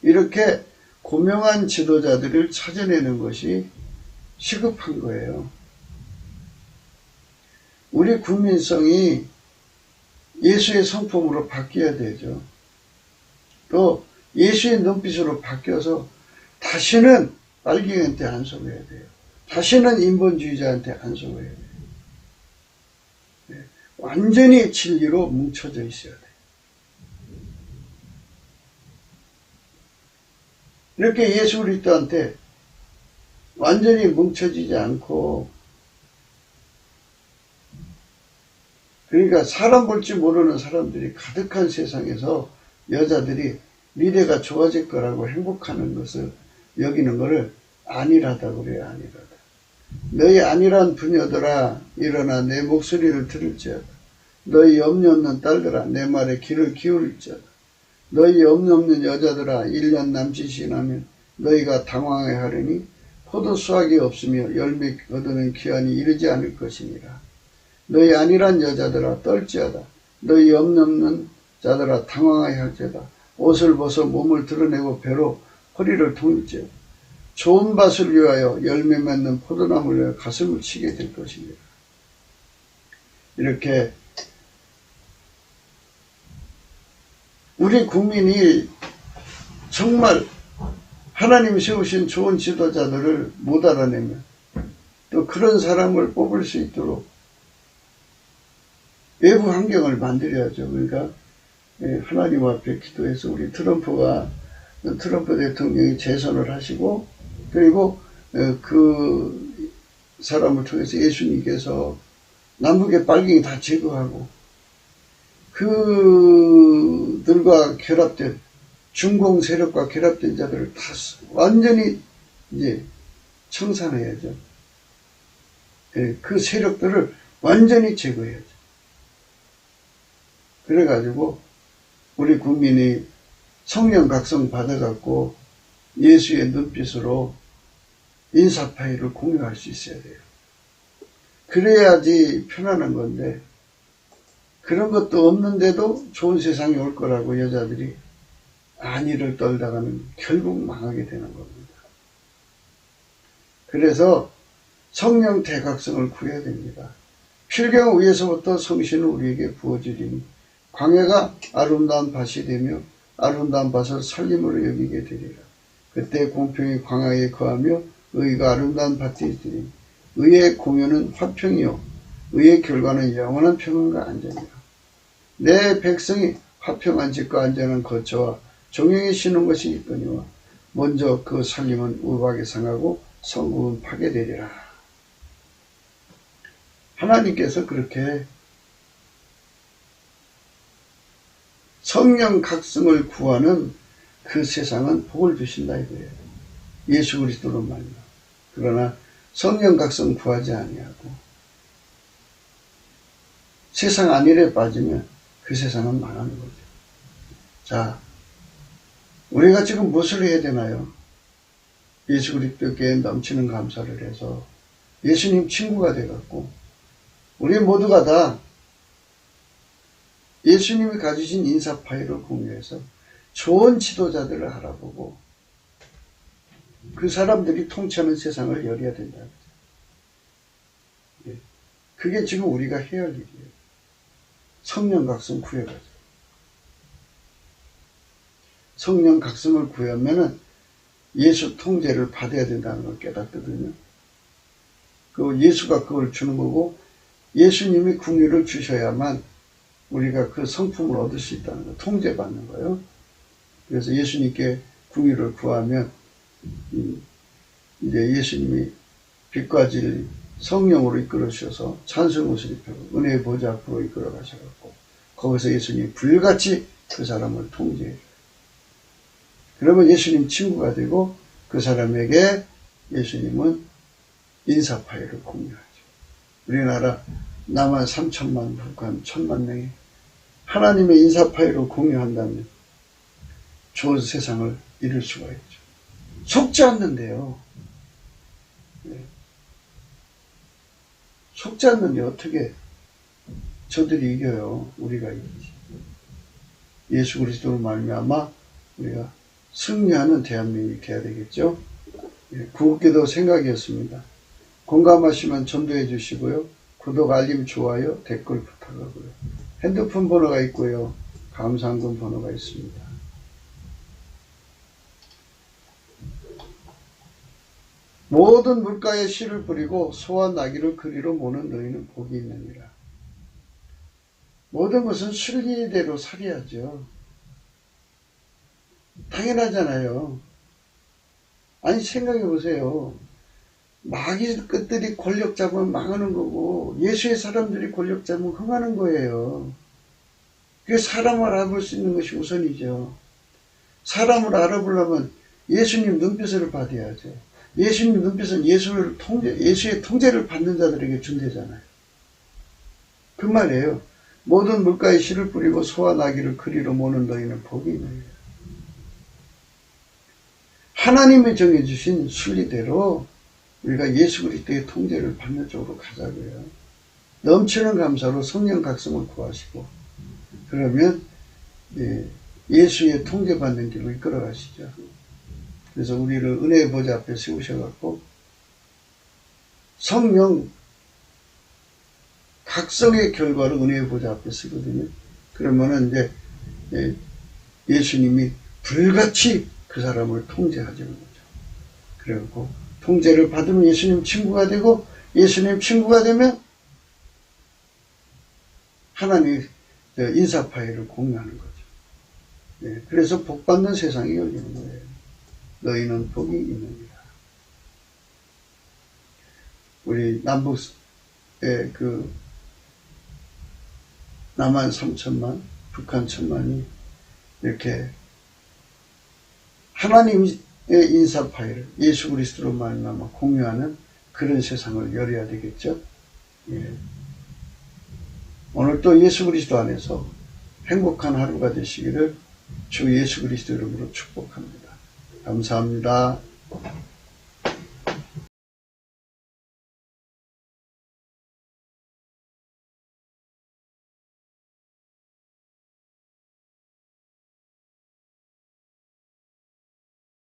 이렇게 고명한 지도자들을 찾아내는 것이 시급한 거예요. 우리 국민성이 예수의 성품으로 바뀌어야 되죠. 또 예수의 눈빛으로 바뀌어서 다시는 빨갱이한테 안 속아야 돼요. 다시는 인본주의자한테 안 속아야 돼요. 네. 완전히 진리로 뭉쳐져 있어야 돼요. 이렇게 예수 그리스도한테 완전히 뭉쳐지지 않고, 그러니까 사람 볼 줄 모르는 사람들이 가득한 세상에서 여자들이 미래가 좋아질 거라고 행복하는 것을 여기는 것을 안일하다고 그래요. 안일하다. 너희 안일한 부녀들아 일어나 내 목소리를 들을지어다. 너희 염려 없는 딸들아 내 말에 귀를 기울일지어다. 너희 염려 없는 여자들아 1년 남짓이 나면 너희가 당황해 하려니 포도 수확이 없으며 열매 거두는 기한이 이르지 않을 것이니라. 너희 안일한 여자들아 떨지어다. 너희 염려 없는 자들아 당황하여 할지어다. 옷을 벗어 몸을 드러내고 배로 허리를 통일지어다. 좋은 밭을 위하여 열매 맺는 포도나무를 위하여 가슴을 치게 될 것입니다. 이렇게 우리 국민이 정말 하나님이 세우신 좋은 지도자들을 못 알아내면 또 그런 사람을 뽑을 수 있도록 외부 환경을 만들어야죠. 그러니까 하나님 앞에 기도해서 우리 트럼프 대통령이 재선을 하시고 그리고 그 사람을 통해서 예수님께서 남북의 빨갱이 다 제거하고 그들과 결합된 중공 세력과 결합된 자들을 다 완전히 이제 청산해야죠. 그 세력들을 완전히 제거해야죠. 그래가지고 우리 국민이 성령 각성 받아갖고 예수의 눈빛으로 인사파이를 공유할 수 있어야 돼요. 그래야지 편안한 건데 그런 것도 없는데도 좋은 세상이 올 거라고 여자들이 안위를 떨다가는 결국 망하게 되는 겁니다. 그래서 성령 대각성을 구해야 됩니다. 필경 위에서부터 성신은 우리에게 부어지리니 광야가 아름다운 밭이 되며 아름다운 밭을 살림으로 여기게 되리라. 그때 공평이 광야에 거하며 의가 아름다운 밭이 되리니 의의 공효는 화평이요 의의 결과는 영원한 평안과 안전이라. 내 백성이 화평한 집과 안전한 거처와 종용이 쉬는 것이 있거니와 먼저 그 살림은 우박에 상하고 성국은 파괴되리라. 하나님께서 그렇게 성령 각성을 구하는 그 세상은 복을 주신다 이거예요. 예수 그리스도로 말이야. 그러나 성령 각성 구하지 아니하고 세상 안일에 빠지면 그 세상은 망하는 거죠. 자, 우리가 지금 무엇을 해야 되나요? 예수 그리스도께 넘치는 감사를 해서 예수님 친구가 돼갖고 우리 모두가 다 예수님이 가지신 인사파이를 공유해서 좋은 지도자들을 알아보고 그 사람들이 통치하는 세상을 열어야 된다. 그게 지금 우리가 해야 할 일이에요. 성령 각성 구해가지고. 성령 각성을 구하면은 예수 통제를 받아야 된다는 걸 깨닫거든요. 그 예수가 그걸 주는 거고 예수님이 긍휼을 주셔야만 우리가 그 성품을 얻을 수 있다는 거, 통제받는 거예요. 그래서 예수님께 긍휼을 구하면 이제 예수님이 빛과 진리 성령으로 이끌어 주셔서 찬송 옷을 입히고 은혜의 보좌 앞으로 이끌어 가셔갖고 거기서 예수님이 불같이 그 사람을 통제해요. 그러면 예수님 친구가 되고 그 사람에게 예수님은 인사파이를 공유하죠. 우리나라 남한 3천만, 북한 1,000만 명이 하나님의 인사파이로 공유한다면 좋은 세상을 이룰 수가 있죠. 속지 않는데요. 속지 않는데 어떻게 저들이 이겨요? 우리가 이기지. 예수 그리스도로 말미암아 우리가 승리하는 대한민국이 돼야 되겠죠. 구국기도 생각이었습니다. 공감하시면 전도해 주시고요. 구독, 알림, 좋아요, 댓글 부탁하고요. 핸드폰 번호가 있고요. 감사한금 번호가 있습니다. 모든 물가에 씨를 뿌리고 소와 나귀를 그리로 모는 너희는 복이 있느니라. 모든 것은 순리대로 살아야죠. 당연하잖아요. 아니 생각해 보세요. 마귀 끝들이 권력 잡으면 망하는 거고 예수의 사람들이 권력 잡으면 흥하는 거예요. 그래서 사람을 알아볼 수 있는 것이 우선이죠. 사람을 알아보려면 예수님 눈빛을 받아야죠. 예수님 눈빛은 예수의 통제를 받는 자들에게 준대잖아요. 그 말이에요. 모든 물가에 씨를 뿌리고 소와 나귀를 그리로 모는 너희는 복이 있느니라. 하나님이 정해주신 순리대로 우리가 예수 그리스도의 통제를 받는 쪽으로 가자고요. 넘치는 감사로 성령 각성을 구하시고 그러면 예수의 통제받는 길로 이끌어 가시죠. 그래서 우리를 은혜의 보좌 앞에 세우셔갖고 성령 각성의 결과를 은혜의 보좌 앞에 쓰거든요. 그러면은 이제 예수님이 불같이 그 사람을 통제하시는 거죠. 그리고 통제를 받으면 예수님 친구가 되고, 예수님 친구가 되면 하나님의 인사 파일을 공유하는 거죠. 그래서 복받는 세상이 열리는 거예요. 너희는 복이 있느니라. 우리 남북의 남한 3천만, 북한 1,000만이 이렇게 하나님의 인사 파일을 예수 그리스도로 말미암아 공유하는 그런 세상을 열어야 되겠죠. 오늘 또 예수 그리스도 안에서 행복한 하루가 되시기를 주 예수 그리스도 이름으로 축복합니다. 감사합니다.